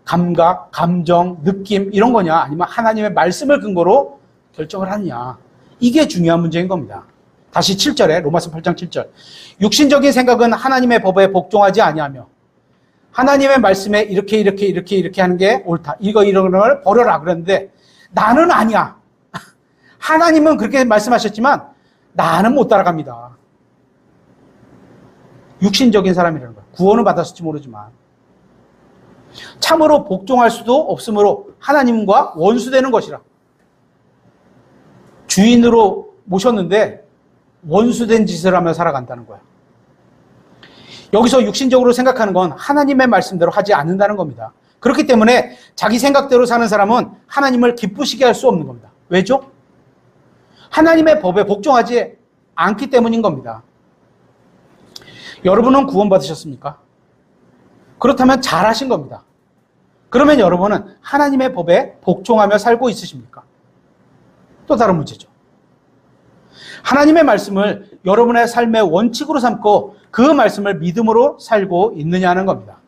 감각, 감정, 느낌 이런 거냐? 아니면 하나님의 말씀을 근거로 결정을 하느냐? 이게 중요한 문제인 겁니다. 다시 7절에 로마서 8장 7절. 육신적인 생각은 하나님의 법에 복종하지 아니하며 하나님의 말씀에 이렇게 하는 게 옳다. 이런 걸 버려라 그랬는데 나는 아니야. 하나님은 그렇게 말씀하셨지만 나는 못 따라갑니다. 육신적인 사람이라는 거예요. 구원을 받았을지 모르지만 참으로 복종할 수도 없으므로 하나님과 원수되는 것이라. 주인으로 모셨는데 원수된 짓을 하며 살아간다는 거야. 여기서 육신적으로 생각하는 건 하나님의 말씀대로 하지 않는다는 겁니다. 그렇기 때문에 자기 생각대로 사는 사람은 하나님을 기쁘시게 할 수 없는 겁니다. 왜죠? 하나님의 법에 복종하지 않기 때문인 겁니다. 여러분은 구원받으셨습니까? 그렇다면 잘하신 겁니다. 그러면 여러분은 하나님의 법에 복종하며 살고 있으십니까? 또 다른 문제죠. 하나님의 말씀을 여러분의 삶의 원칙으로 삼고 그 말씀을 믿음으로 살고 있느냐는 겁니다.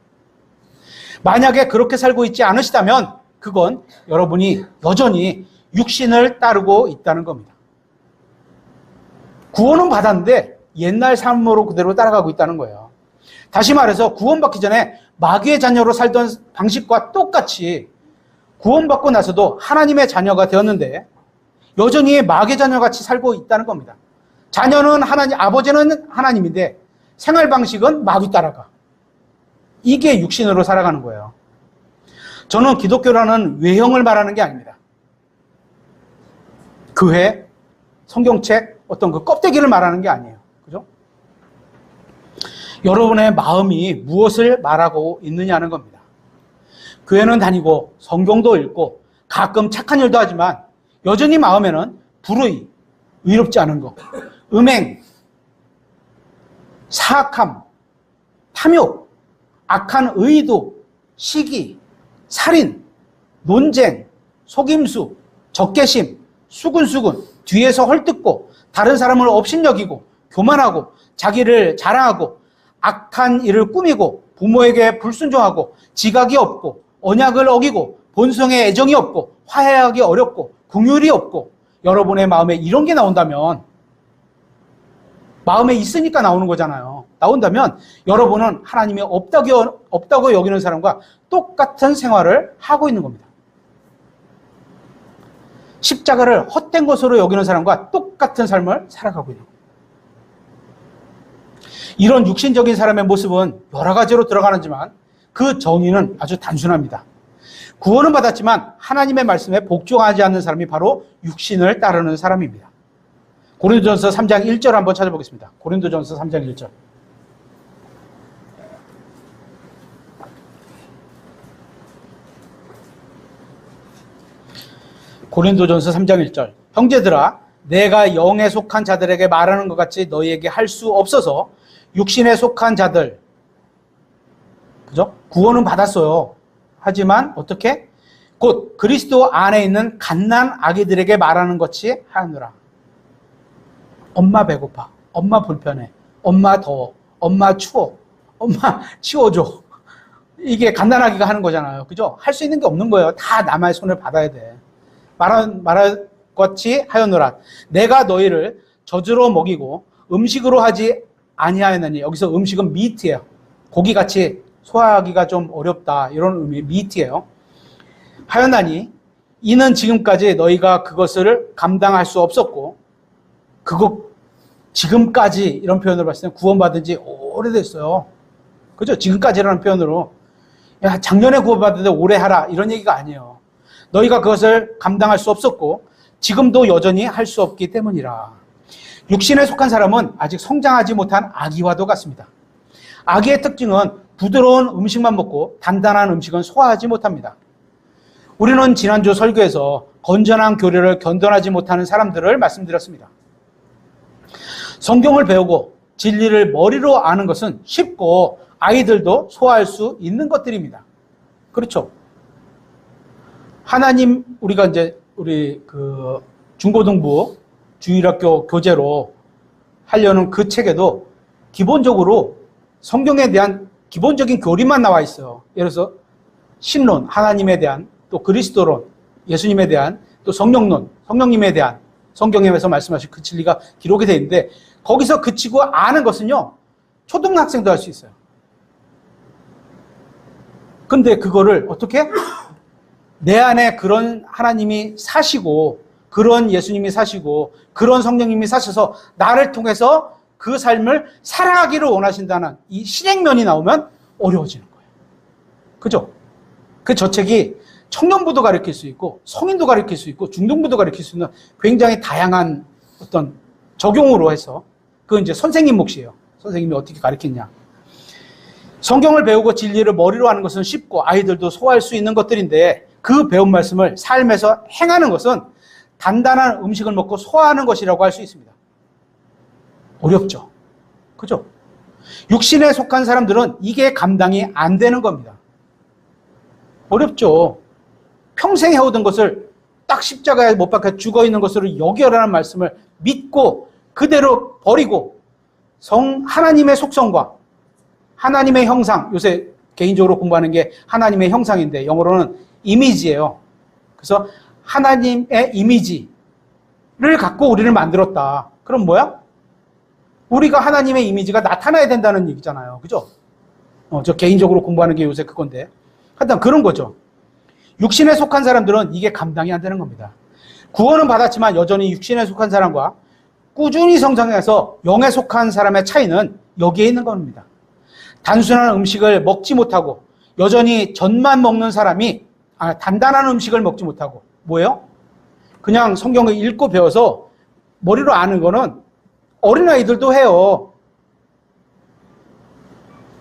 만약에 그렇게 살고 있지 않으시다면 그건 여러분이 여전히 육신을 따르고 있다는 겁니다. 구원은 받았는데 옛날 삶으로 그대로 따라가고 있다는 거예요. 다시 말해서 구원받기 전에 마귀의 자녀로 살던 방식과 똑같이 구원받고 나서도 하나님의 자녀가 되었는데 여전히 마귀의 자녀같이 살고 있다는 겁니다. 자녀는 하나님, 아버지는 하나님인데 생활 방식은 마귀 따라가. 이게 육신으로 살아가는 거예요. 저는 기독교라는 외형을 말하는 게 아닙니다. 교회, 성경책, 어떤 그 껍데기를 말하는 게 아니에요. 그죠? 여러분의 마음이 무엇을 말하고 있느냐는 겁니다. 교회는 다니고 성경도 읽고 가끔 착한 일도 하지만 여전히 마음에는 불의, 의롭지 않은 것, 음행, 사악함, 탐욕, 악한 의도, 시기, 살인, 논쟁, 속임수, 적개심, 수군수군, 뒤에서 헐뜯고 다른 사람을 업신여기고 교만하고 자기를 자랑하고 악한 일을 꾸미고 부모에게 불순종하고 지각이 없고 언약을 어기고 본성에 애정이 없고 화해하기 어렵고 긍휼이 없고 여러분의 마음에 이런 게 나온다면 마음에 있으니까 나오는 거잖아요. 나온다면 여러분은 하나님이 없다고 여기는 사람과 똑같은 생활을 하고 있는 겁니다. 십자가를 헛된 것으로 여기는 사람과 똑같은 삶을 살아가고 있는 겁니다. 이런 육신적인 사람의 모습은 여러 가지로 들어가는지만 그 정의는 아주 단순합니다. 구원은 받았지만 하나님의 말씀에 복종하지 않는 사람이 바로 육신을 따르는 사람입니다. 고린도전서 3장 1절 한번 찾아보겠습니다. 고린도전서 3장 1절. 고린도전서 3장 1절. 형제들아, 내가 영에 속한 자들에게 말하는 것 같이 너희에게 할 수 없어서 육신에 속한 자들, 그죠? 구원은 받았어요. 하지만 어떻게? 곧 그리스도 안에 있는 갓난 아기들에게 말하는 것이 하느라. 엄마 배고파, 엄마 불편해, 엄마 더워, 엄마 추워, 엄마 치워줘. 이게 갓난아기가 하는 거잖아요. 그죠? 할 수 있는 게 없는 거예요. 다 남의 손을 받아야 돼. 말할 것이 하였노라. 내가 너희를 젖으로 먹이고 음식으로 하지 아니하였느니. 여기서 음식은 미트예요. 고기같이 소화하기가 좀 어렵다. 이런 의미의 미트예요. 하였나니 이는 지금까지 너희가 그것을 감당할 수 없었고 지금까지 이런 표현을 봤을 때 구원받은 지 오래됐어요. 그죠? 지금까지라는 표현으로 야, 작년에 구원받았는데 올해 하라 이런 얘기가 아니에요. 너희가 그것을 감당할 수 없었고 지금도 여전히 할 수 없기 때문이라. 육신에 속한 사람은 아직 성장하지 못한 아기와도 같습니다. 아기의 특징은 부드러운 음식만 먹고 단단한 음식은 소화하지 못합니다. 우리는 지난주 설교에서 건전한 교리를 견뎌하지 못하는 사람들을 말씀드렸습니다. 성경을 배우고 진리를 머리로 아는 것은 쉽고 아이들도 소화할 수 있는 것들입니다. 그렇죠? 하나님, 우리가 이제 우리 그 중고등부 주일학교 교재로 하려는 그 책에도 기본적으로 성경에 대한 기본적인 교리만 나와 있어요. 예를 들어서 신론, 하나님에 대한, 또 그리스도론, 예수님에 대한, 또 성령론, 성령님에 대한, 성경에서 말씀하신 그 진리가 기록이 되어 있는데, 거기서 그치고 아는 것은요, 초등학생도 할 수 있어요. 근데 그거를 어떻게? 내 안에 그런 하나님이 사시고, 그런 예수님이 사시고, 그런 성령님이 사셔서 나를 통해서 그 삶을 살아가기를 원하신다는 이 실행면이 나오면 어려워지는 거예요. 그죠? 그 저 책이 청년부도 가르칠 수 있고, 성인도 가르칠 수 있고, 중등부도 가르칠 수 있는 굉장히 다양한 어떤 적용으로 해서, 그건 이제 선생님 몫이에요. 선생님이 어떻게 가르쳤냐. 성경을 배우고 진리를 머리로 하는 것은 쉽고 아이들도 소화할 수 있는 것들인데, 그 배운 말씀을 삶에서 행하는 것은 단단한 음식을 먹고 소화하는 것이라고 할 수 있습니다. 어렵죠. 그죠? 육신에 속한 사람들은 이게 감당이 안 되는 겁니다. 어렵죠. 평생 해오던 것을 딱 십자가에 못 박혀 죽어 있는 것으로 여겨라는 말씀을 믿고 그대로 버리고 하나님의 속성과 하나님의 형상, 요새 개인적으로 공부하는 게 하나님의 형상인데 영어로는 이미지예요. 그래서 하나님의 이미지를 갖고 우리를 만들었다. 그럼 뭐야? 우리가 하나님의 이미지가 나타나야 된다는 얘기잖아요. 그죠? 저 개인적으로 공부하는 게 요새 그건데. 하여튼 그런 거죠. 육신에 속한 사람들은 이게 감당이 안 되는 겁니다. 구원은 받았지만 여전히 육신에 속한 사람과 꾸준히 성장해서 영에 속한 사람의 차이는 여기에 있는 겁니다. 단순한 음식을 먹지 못하고 여전히 젖만 먹는 사람이 단단한 음식을 먹지 못하고 뭐예요? 그냥 성경을 읽고 배워서 머리로 아는 거는 어린아이들도 해요.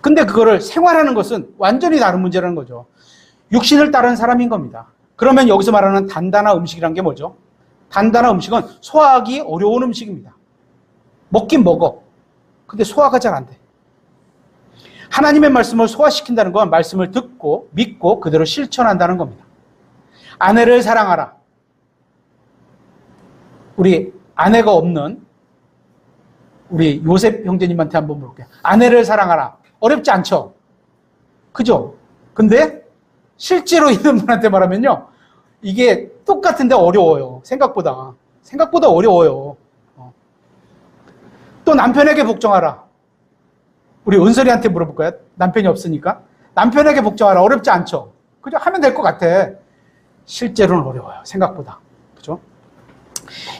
근데 그거를 생활하는 것은 완전히 다른 문제라는 거죠. 육신을 따른 사람인 겁니다. 그러면 여기서 말하는 단단한 음식이란 게 뭐죠? 단단한 음식은 소화하기 어려운 음식입니다. 먹긴 먹어. 근데 소화가 잘 안 돼. 하나님의 말씀을 소화시킨다는 건 말씀을 듣고 믿고 그대로 실천한다는 겁니다. 아내를 사랑하라. 우리 아내가 없는 우리 요셉 형제님한테 한번 물어볼게요. 아내를 사랑하라. 어렵지 않죠? 그죠? 근데 실제로 있는 분한테 말하면요. 이게 똑같은데 어려워요. 생각보다 어려워요. 또 남편에게 복종하라. 우리 은설이한테 물어볼까요? 남편이 없으니까. 남편에게 복종하라. 어렵지 않죠? 그죠? 하면 될 것 같아. 실제로는 어려워요. 생각보다. 그죠?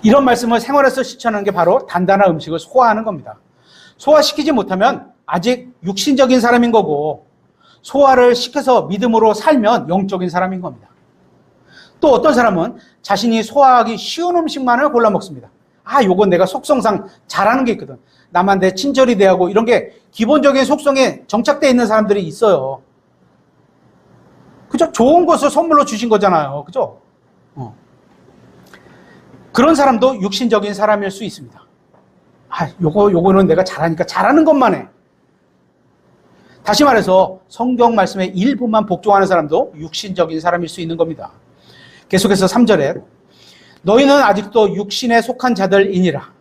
이런 말씀을 생활에서 실천하는 게 바로 단단한 음식을 소화하는 겁니다. 소화시키지 못하면 아직 육신적인 사람인 거고 소화를 시켜서 믿음으로 살면 영적인 사람인 겁니다. 또 어떤 사람은 자신이 소화하기 쉬운 음식만을 골라 먹습니다. 요건 내가 속성상 잘하는 게 있거든. 남한테 친절히 대하고 이런 게 기본적인 속성에 정착되어 있는 사람들이 있어요. 그죠? 좋은 것을 선물로 주신 거잖아요. 그죠? 그런 사람도 육신적인 사람일 수 있습니다. 요거는 내가 잘하니까 잘하는 것만 해. 다시 말해서 성경 말씀의 일부만 복종하는 사람도 육신적인 사람일 수 있는 겁니다. 계속해서 3절에 너희는 아직도 육신에 속한 자들이니라.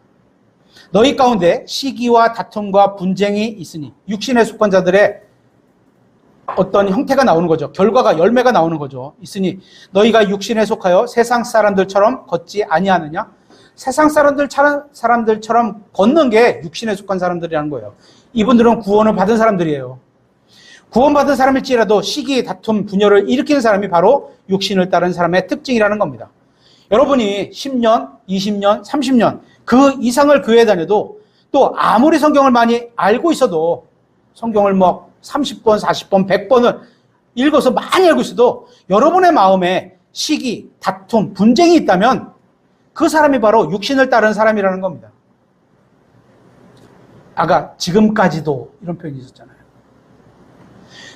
너희 가운데 시기와 다툼과 분쟁이 있으니 육신에 속한 자들의 어떤 형태가 나오는 거죠. 결과가 열매가 나오는 거죠. 있으니 너희가 육신에 속하여 세상 사람들처럼 걷지 아니하느냐? 세상 사람들처럼 걷는 게 육신에 속한 사람들이라는 거예요. 이분들은 구원을 받은 사람들이에요. 구원받은 사람일지라도 시기, 다툼, 분열을 일으키는 사람이 바로 육신을 따른 사람의 특징이라는 겁니다. 여러분이 10년, 20년, 30년 그 이상을 교회에 다녀도 또 아무리 성경을 많이 알고 있어도 성경을 30번, 40번, 100번을 읽어서 많이 알고 있어도 여러분의 마음에 시기, 다툼, 분쟁이 있다면 그 사람이 바로 육신을 따른 사람이라는 겁니다. 아까 지금까지도 이런 표현이 있었잖아요.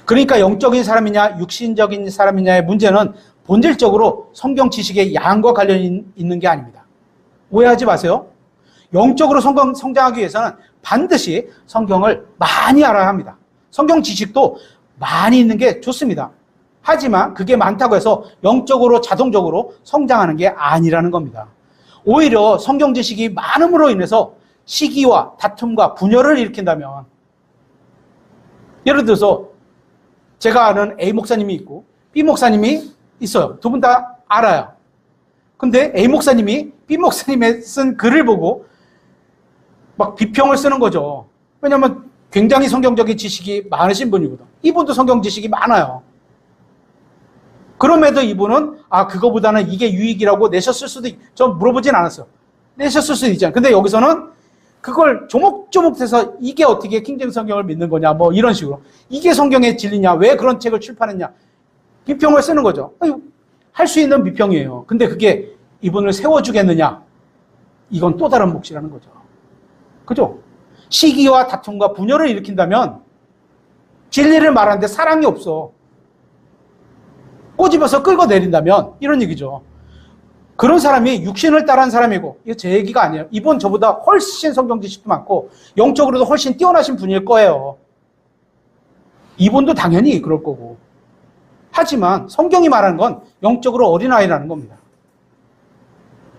그러니까 영적인 사람이냐 육신적인 사람이냐의 문제는 본질적으로 성경 지식의 양과 관련이 있는 게 아닙니다. 오해하지 마세요. 영적으로 성장하기 위해서는 반드시 성경을 많이 알아야 합니다. 성경 지식도 많이 있는 게 좋습니다. 하지만 그게 많다고 해서 영적으로 자동적으로 성장하는 게 아니라는 겁니다. 오히려 성경 지식이 많음으로 인해서 시기와 다툼과 분열을 일으킨다면, 예를 들어서 제가 아는 A 목사님이 있고 B 목사님이 있어요. 두 분 다 알아요. 근데 A 목사님이 B 목사님의 쓴 글을 보고 막 비평을 쓰는 거죠. 왜냐하면 굉장히 성경적인 지식이 많으신 분이거든. 이분도 성경 지식이 많아요. 그럼에도 이분은 그거보다는 이게 유익이라고 내셨을 수도 전 물어보진 않았어요. 내셨을 수도 있잖아요. 근데 여기서는 그걸 조목조목 해서 이게 어떻게 킹제임스 성경을 믿는 거냐 뭐 이런 식으로, 이게 성경의 진리냐, 왜 그런 책을 출판했냐, 비평을 쓰는 거죠. 할 수 있는 비평이에요. 근데 그게 이분을 세워주겠느냐, 이건 또 다른 몫이라는 거죠. 그죠? 시기와 다툼과 분열을 일으킨다면 진리를 말하는데 사랑이 없어. 꼬집어서 끌고 내린다면 이런 얘기죠. 그런 사람이 육신을 따른 사람이고, 이거 제 얘기가 아니에요. 이분 저보다 훨씬 성경 지식도 많고 영적으로도 훨씬 뛰어나신 분일 거예요. 이분도 당연히 그럴 거고. 하지만 성경이 말하는 건 영적으로 어린아이라는 겁니다.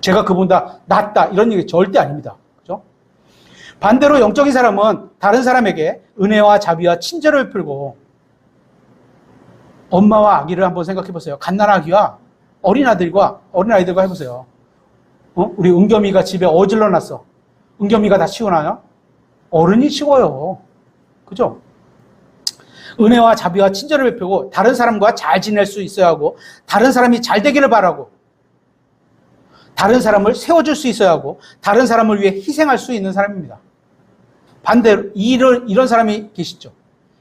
제가 그분보다 낫다 이런 얘기 절대 아닙니다. 그죠? 반대로 영적인 사람은 다른 사람에게 은혜와 자비와 친절을 베풀고, 엄마와 아기를 한번 생각해 보세요. 갓난아기와 어린아이들과 해보세요. 우리 은겸이가 집에 어질러 놨어. 은겸이가 다 치우나요? 어른이 치워요. 그죠? 은혜와 자비와 친절을 베풀고 다른 사람과 잘 지낼 수 있어야 하고, 다른 사람이 잘 되기를 바라고, 다른 사람을 세워줄 수 있어야 하고, 다른 사람을 위해 희생할 수 있는 사람입니다. 반대로 이런 사람이 계시죠.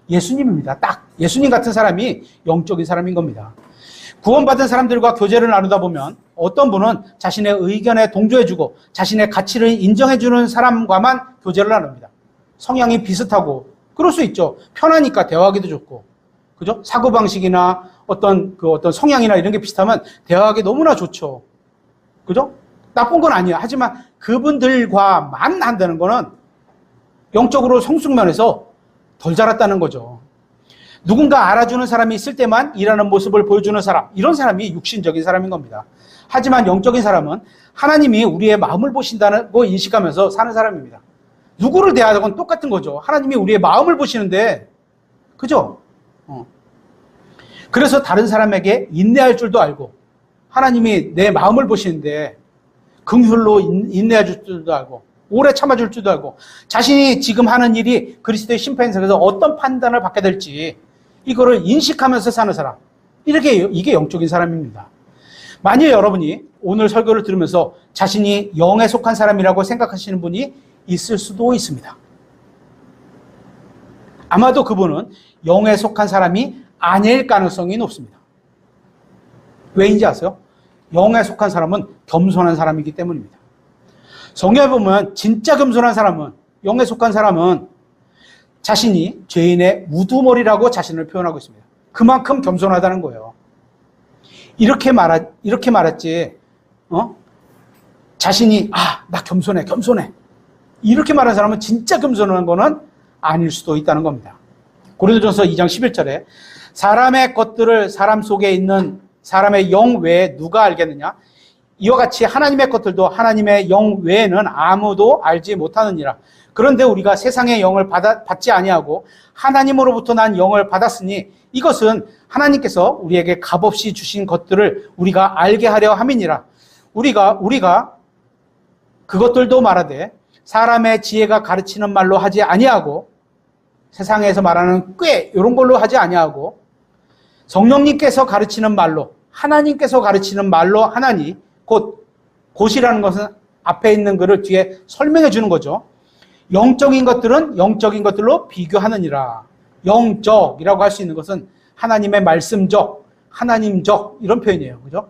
예수님입니다. 딱 예수님 같은 사람이 영적인 사람인 겁니다. 구원받은 사람들과 교제를 나누다 보면 어떤 분은 자신의 의견에 동조해주고 자신의 가치를 인정해주는 사람과만 교제를 나눕니다. 성향이 비슷하고 그럴 수 있죠. 편하니까 대화하기도 좋고, 그죠? 사고방식이나 어떤 성향이나 이런 게 비슷하면 대화하기 너무나 좋죠. 그죠? 나쁜 건 아니에요. 하지만 그분들과만 한다는 거는 영적으로 성숙면에서 덜 자랐다는 거죠. 누군가 알아주는 사람이 있을 때만 일하는 모습을 보여주는 사람, 이런 사람이 육신적인 사람인 겁니다. 하지만 영적인 사람은 하나님이 우리의 마음을 보신다는 거 인식하면서 사는 사람입니다. 누구를 대하건 똑같은 거죠. 하나님이 우리의 마음을 보시는데, 그죠? 그래서 다른 사람에게 인내할 줄도 알고, 하나님이 내 마음을 보시는데 긍휼로 인내해 줄 줄도 알고, 오래 참아줄 줄도 알고, 자신이 지금 하는 일이 그리스도의 심판석에서 어떤 판단을 받게 될지 이거를 인식하면서 사는 사람, 이게 영적인 사람입니다. 만일 여러분이 오늘 설교를 들으면서 자신이 영에 속한 사람이라고 생각하시는 분이 있을 수도 있습니다. 아마도 그분은 영에 속한 사람이 아닐 가능성이 높습니다. 왜인지 아세요? 영에 속한 사람은 겸손한 사람이기 때문입니다. 성경에 보면 진짜 겸손한 사람은, 영에 속한 사람은 자신이 죄인의 우두머리라고 자신을 표현하고 있습니다. 그만큼 겸손하다는 거예요. 이렇게 말했지, 자신이, 나 겸손해. 이렇게 말하는 사람은 진짜 겸손한 거는 아닐 수도 있다는 겁니다. 고린도전서 2장 11절에 사람의 것들을 사람 속에 있는 사람의 영 외에 누가 알겠느냐? 이와 같이 하나님의 것들도 하나님의 영 외에는 아무도 알지 못하느니라. 그런데 우리가 세상의 영을 받지 아니하고 하나님으로부터 난 영을 받았으니 이것은 하나님께서 우리에게 값없이 주신 것들을 우리가 알게 하려 함이니라. 우리가 그것들도 말하되 사람의 지혜가 가르치는 말로 하지 아니하고, 세상에서 말하는 꾀 이런 걸로 하지 아니하고, 성령님께서 가르치는 말로, 하나님께서 가르치는 말로 하나니, 곧이라는 것은 앞에 있는 글을 뒤에 설명해 주는 거죠. 영적인 것들은 영적인 것들로 비교하느니라. 영적이라고 할 수 있는 것은 하나님의 말씀적, 하나님적 이런 표현이에요. 그죠?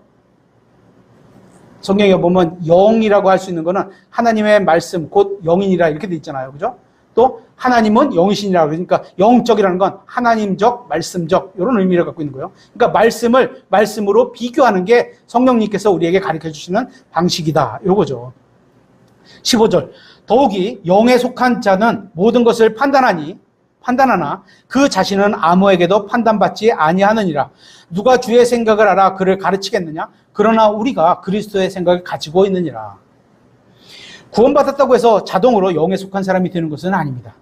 성경에 보면 영이라고 할 수 있는 것은 하나님의 말씀, 곧 영이니라 이렇게 돼 있잖아요. 그죠? 또 하나님은 영이시니라. 그러니까 영적이라는 건 하나님적, 말씀적 이런 의미를 갖고 있는 거예요. 그러니까 말씀을 말씀으로 비교하는 게 성령님께서 우리에게 가르쳐 주시는 방식이다. 이거죠. 15절. 더욱이 영에 속한 자는 모든 것을 판단하니 판단하나 그 자신은 아무에게도 판단받지 아니하느니라. 누가 주의 생각을 알아 그를 가르치겠느냐? 그러나 우리가 그리스도의 생각을 가지고 있느니라. 구원받았다고 해서 자동으로 영에 속한 사람이 되는 것은 아닙니다.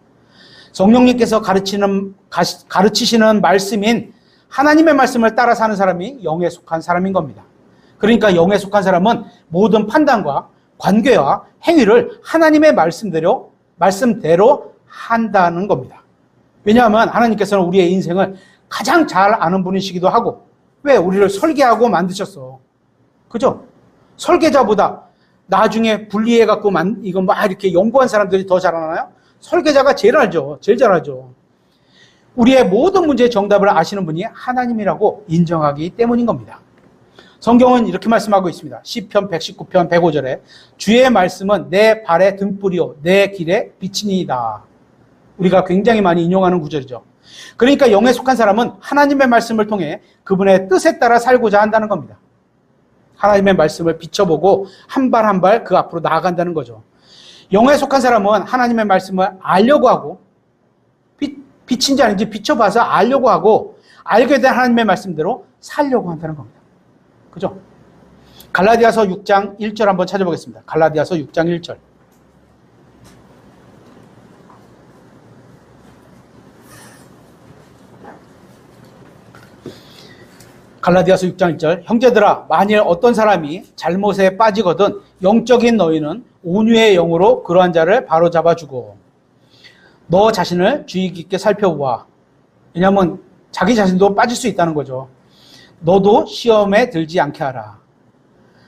성령님께서 가르치시는 말씀인 하나님의 말씀을 따라 사는 사람이 영에 속한 사람인 겁니다. 그러니까 영에 속한 사람은 모든 판단과 관계와 행위를 하나님의 말씀대로 한다는 겁니다. 왜냐하면 하나님께서는 우리의 인생을 가장 잘 아는 분이시기도 하고, 왜? 우리를 설계하고 만드셨어. 그죠? 설계자보다 나중에 분리해갖고 이거 막 이렇게 연구한 사람들이 더 잘 아나요? 설계자가 제일 알죠. 제일 잘 알죠. 우리의 모든 문제의 정답을 아시는 분이 하나님이라고 인정하기 때문인 겁니다. 성경은 이렇게 말씀하고 있습니다. 시편 119편 105절에 주의 말씀은 내 발의 등불이요 내 길의 빛이니이다. 우리가 굉장히 많이 인용하는 구절이죠. 그러니까 영에 속한 사람은 하나님의 말씀을 통해 그분의 뜻에 따라 살고자 한다는 겁니다. 하나님의 말씀을 비춰보고 한 발 한 발 그 앞으로 나아간다는 거죠. 영에 속한 사람은 하나님의 말씀을 알려고 하고, 빛인지 아닌지 비춰봐서 알려고 하고, 알게 된 하나님의 말씀대로 살려고 한다는 겁니다. 그죠? 갈라디아서 6장 1절 한번 찾아보겠습니다. 갈라디아서 6장 1절. 갈라디아서 6장 1절. 형제들아, 만일 어떤 사람이 잘못에 빠지거든 영적인 너희는 온유의 영으로 그러한 자를 바로잡아주고 너 자신을 주의 깊게 살펴보아. 왜냐하면 자기 자신도 빠질 수 있다는 거죠. 너도 시험에 들지 않게 하라.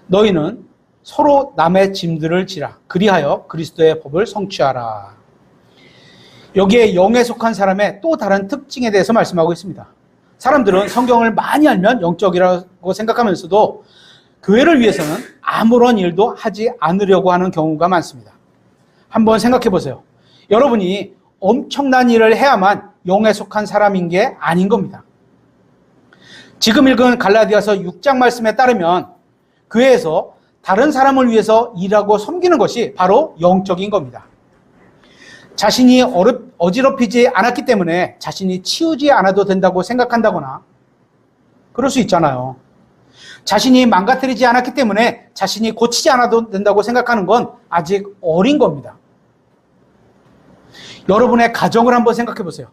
너희는 서로 남의 짐들을 지라. 그리하여 그리스도의 법을 성취하라. 여기에 영에 속한 사람의 또 다른 특징에 대해서 말씀하고 있습니다. 사람들은 성경을 많이 알면 영적이라고 생각하면서도 교회를 위해서는 아무런 일도 하지 않으려고 하는 경우가 많습니다. 한번 생각해 보세요. 여러분이 엄청난 일을 해야만 영에 속한 사람인 게 아닌 겁니다. 지금 읽은 갈라디아서 6장 말씀에 따르면 교회에서 다른 사람을 위해서 일하고 섬기는 것이 바로 영적인 겁니다. 자신이 어지럽히지 않았기 때문에 자신이 치우지 않아도 된다고 생각한다거나 그럴 수 있잖아요. 자신이 망가뜨리지 않았기 때문에 자신이 고치지 않아도 된다고 생각하는 건 아직 어린 겁니다. 여러분의 가정을 한번 생각해 보세요.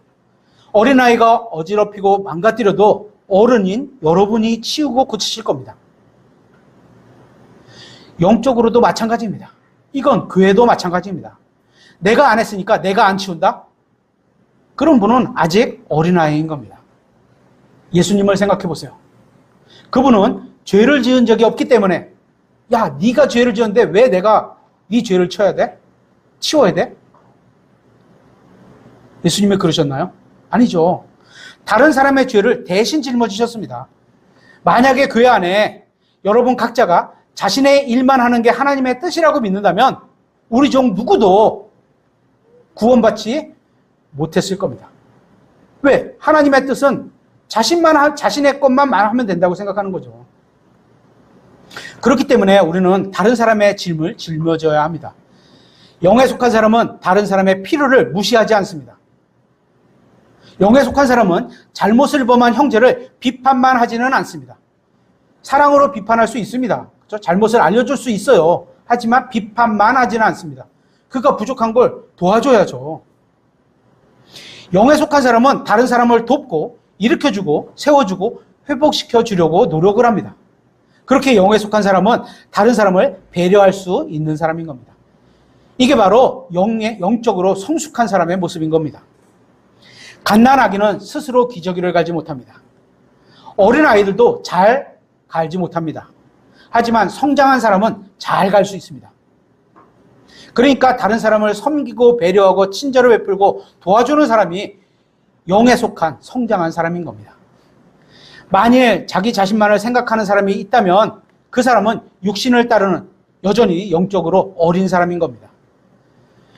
어린아이가 어지럽히고 망가뜨려도 어른인 여러분이 치우고 고치실 겁니다. 영적으로도 마찬가지입니다. 이건 교회도 마찬가지입니다. 내가 안 했으니까 내가 안 치운다? 그런 분은 아직 어린아이인 겁니다. 예수님을 생각해 보세요. 그분은 죄를 지은 적이 없기 때문에 야, 네가 죄를 지었는데 왜 내가 네 죄를 쳐야 돼? 치워야 돼? 예수님이 그러셨나요? 아니죠. 다른 사람의 죄를 대신 짊어지셨습니다. 만약에 교회 안에 여러분 각자가 자신의 일만 하는 게 하나님의 뜻이라고 믿는다면 우리 종 누구도 구원받지 못했을 겁니다. 왜? 하나님의 뜻은 자신의 것만 말하면 된다고 생각하는 거죠. 그렇기 때문에 우리는 다른 사람의 짐을 짊어져야 합니다. 영에 속한 사람은 다른 사람의 필요를 무시하지 않습니다. 영에 속한 사람은 잘못을 범한 형제를 비판만 하지는 않습니다. 사랑으로 비판할 수 있습니다. 그렇죠? 잘못을 알려줄 수 있어요. 하지만 비판만 하지는 않습니다. 그가 부족한 걸 도와줘야죠. 영에 속한 사람은 다른 사람을 돕고 일으켜주고 세워주고 회복시켜 주려고 노력을 합니다. 그렇게 영에 속한 사람은 다른 사람을 배려할 수 있는 사람인 겁니다. 이게 바로 영적으로 성숙한 사람의 모습인 겁니다. 갓난아기는 스스로 기저귀를 갈지 못합니다. 어린아이들도 잘 갈지 못합니다. 하지만 성장한 사람은 잘 갈 수 있습니다. 그러니까 다른 사람을 섬기고 배려하고 친절을 베풀고 도와주는 사람이 영에 속한 성장한 사람인 겁니다. 만일 자기 자신만을 생각하는 사람이 있다면 그 사람은 육신을 따르는 여전히 영적으로 어린 사람인 겁니다.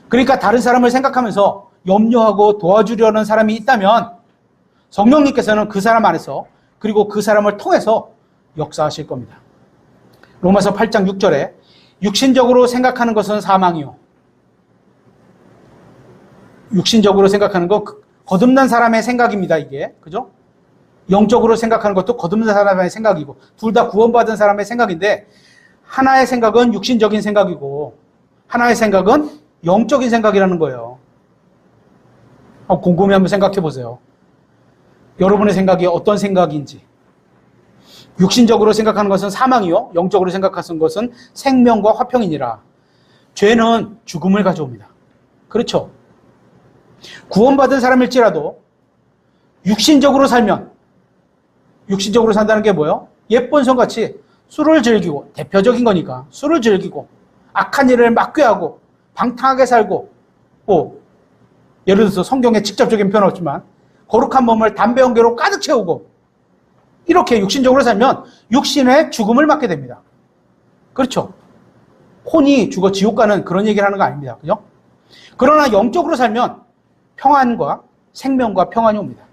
그러니까 다른 사람을 생각하면서 염려하고 도와주려는 사람이 있다면 성령님께서는 그 사람 안에서 그리고 그 사람을 통해서 역사하실 겁니다. 로마서 8장 6절에 육신적으로 생각하는 것은 사망이요. 육신적으로 생각하는 거 거듭난 사람의 생각입니다, 이게. 그죠? 영적으로 생각하는 것도 거듭난 사람의 생각이고, 둘 다 구원받은 사람의 생각인데, 하나의 생각은 육신적인 생각이고, 하나의 생각은 영적인 생각이라는 거예요. 곰곰이 한번 생각해 보세요. 여러분의 생각이 어떤 생각인지. 육신적으로 생각하는 것은 사망이요, 영적으로 생각하는 것은 생명과 화평이니라. 죄는 죽음을 가져옵니다. 그렇죠? 구원받은 사람일지라도 육신적으로 살면, 육신적으로 산다는 게 뭐예요? 예쁜 성같이 술을 즐기고, 대표적인 거니까 술을 즐기고 악한 일을 막 꾀하고 방탕하게 살고, 예를 들어서 성경에 직접적인 표현은 없지만 거룩한 몸을 담배 연기로 가득 채우고, 이렇게 육신적으로 살면 육신의 죽음을 맞게 됩니다. 그렇죠? 혼이 죽어 지옥 가는 그런 얘기를 하는 거 아닙니다. 그죠? 그러나 영적으로 살면 평안과 생명과 평안이 옵니다.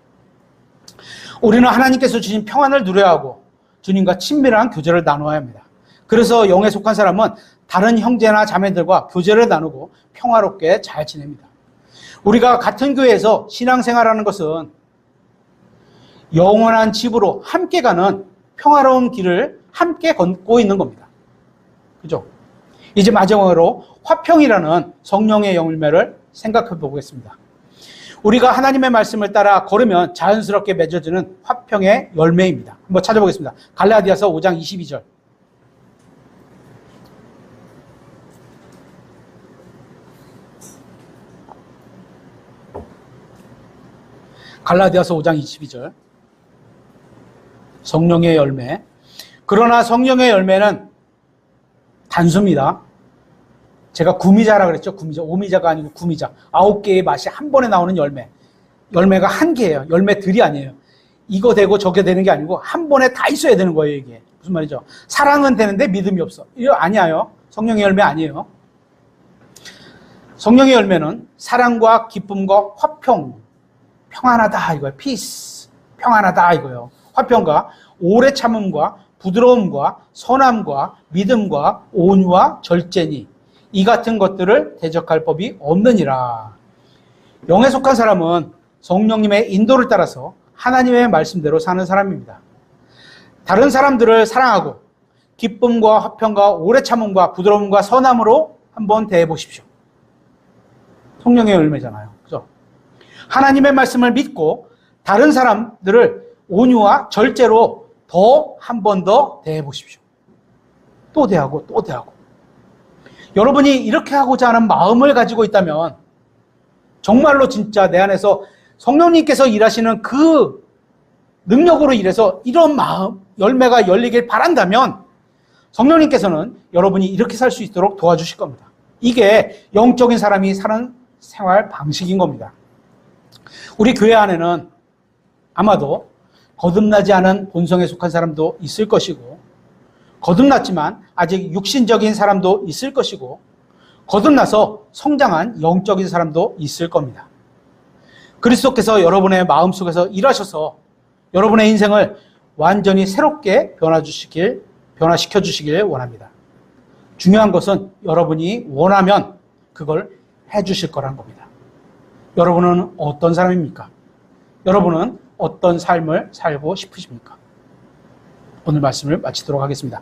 우리는 하나님께서 주신 평안을 누려야 하고 주님과 친밀한 교제를 나눠야 합니다. 그래서 영에 속한 사람은 다른 형제나 자매들과 교제를 나누고 평화롭게 잘 지냅니다. 우리가 같은 교회에서 신앙생활하는 것은 영원한 집으로 함께 가는 평화로운 길을 함께 걷고 있는 겁니다. 그죠? 이제 마지막으로 화평이라는 성령의 열매를 생각해 보겠습니다. 우리가 하나님의 말씀을 따라 걸으면 자연스럽게 맺어지는 화평의 열매입니다. 한번 찾아보겠습니다. 갈라디아서 5장 22절. 갈라디아서 5장 22절. 성령의 열매. 그러나 성령의 열매는 단수입니다. 제가 구미자라 그랬죠. 구미자. 오미자가 아니고 구미자. 9개의 맛이 한 번에 나오는 열매. 열매가 한 개예요. 열매들이 아니에요. 이거 되고 저게 되는 게 아니고 한 번에 다 있어야 되는 거예요, 이게. 무슨 말이죠? 사랑은 되는데 믿음이 없어. 이거 아니에요. 성령의 열매 아니에요. 성령의 열매는 사랑과 기쁨과 화평, 평안하다 이거예요. peace, 평안하다 이거예요. 화평과 오래 참음과 부드러움과 선함과 믿음과 온유와 절제니 이 같은 것들을 대적할 법이 없느니라. 영에 속한 사람은 성령님의 인도를 따라서 하나님의 말씀대로 사는 사람입니다. 다른 사람들을 사랑하고 기쁨과 화평과 오래 참음과 부드러움과 선함으로 한번 대해 보십시오. 성령의 열매잖아요. 그죠? 하나님의 말씀을 믿고 다른 사람들을 온유와 절제로 더 한 번 더 대해 보십시오. 또 대하고 또 대하고. 여러분이 이렇게 하고자 하는 마음을 가지고 있다면 정말로 진짜 내 안에서 성령님께서 일하시는 그 능력으로 일해서 이런 마음, 열매가 열리길 바란다면 성령님께서는 여러분이 이렇게 살 수 있도록 도와주실 겁니다. 이게 영적인 사람이 사는 생활 방식인 겁니다. 우리 교회 안에는 아마도 거듭나지 않은 본성에 속한 사람도 있을 것이고, 거듭났지만 아직 육신적인 사람도 있을 것이고, 거듭나서 성장한 영적인 사람도 있을 겁니다. 그리스도께서 여러분의 마음속에서 일하셔서 여러분의 인생을 완전히 새롭게 변화시켜 주시길 원합니다. 중요한 것은 여러분이 원하면 그걸 해주실 거란 겁니다. 여러분은 어떤 사람입니까? 여러분은 어떤 삶을 살고 싶으십니까? 오늘 말씀을 마치도록 하겠습니다.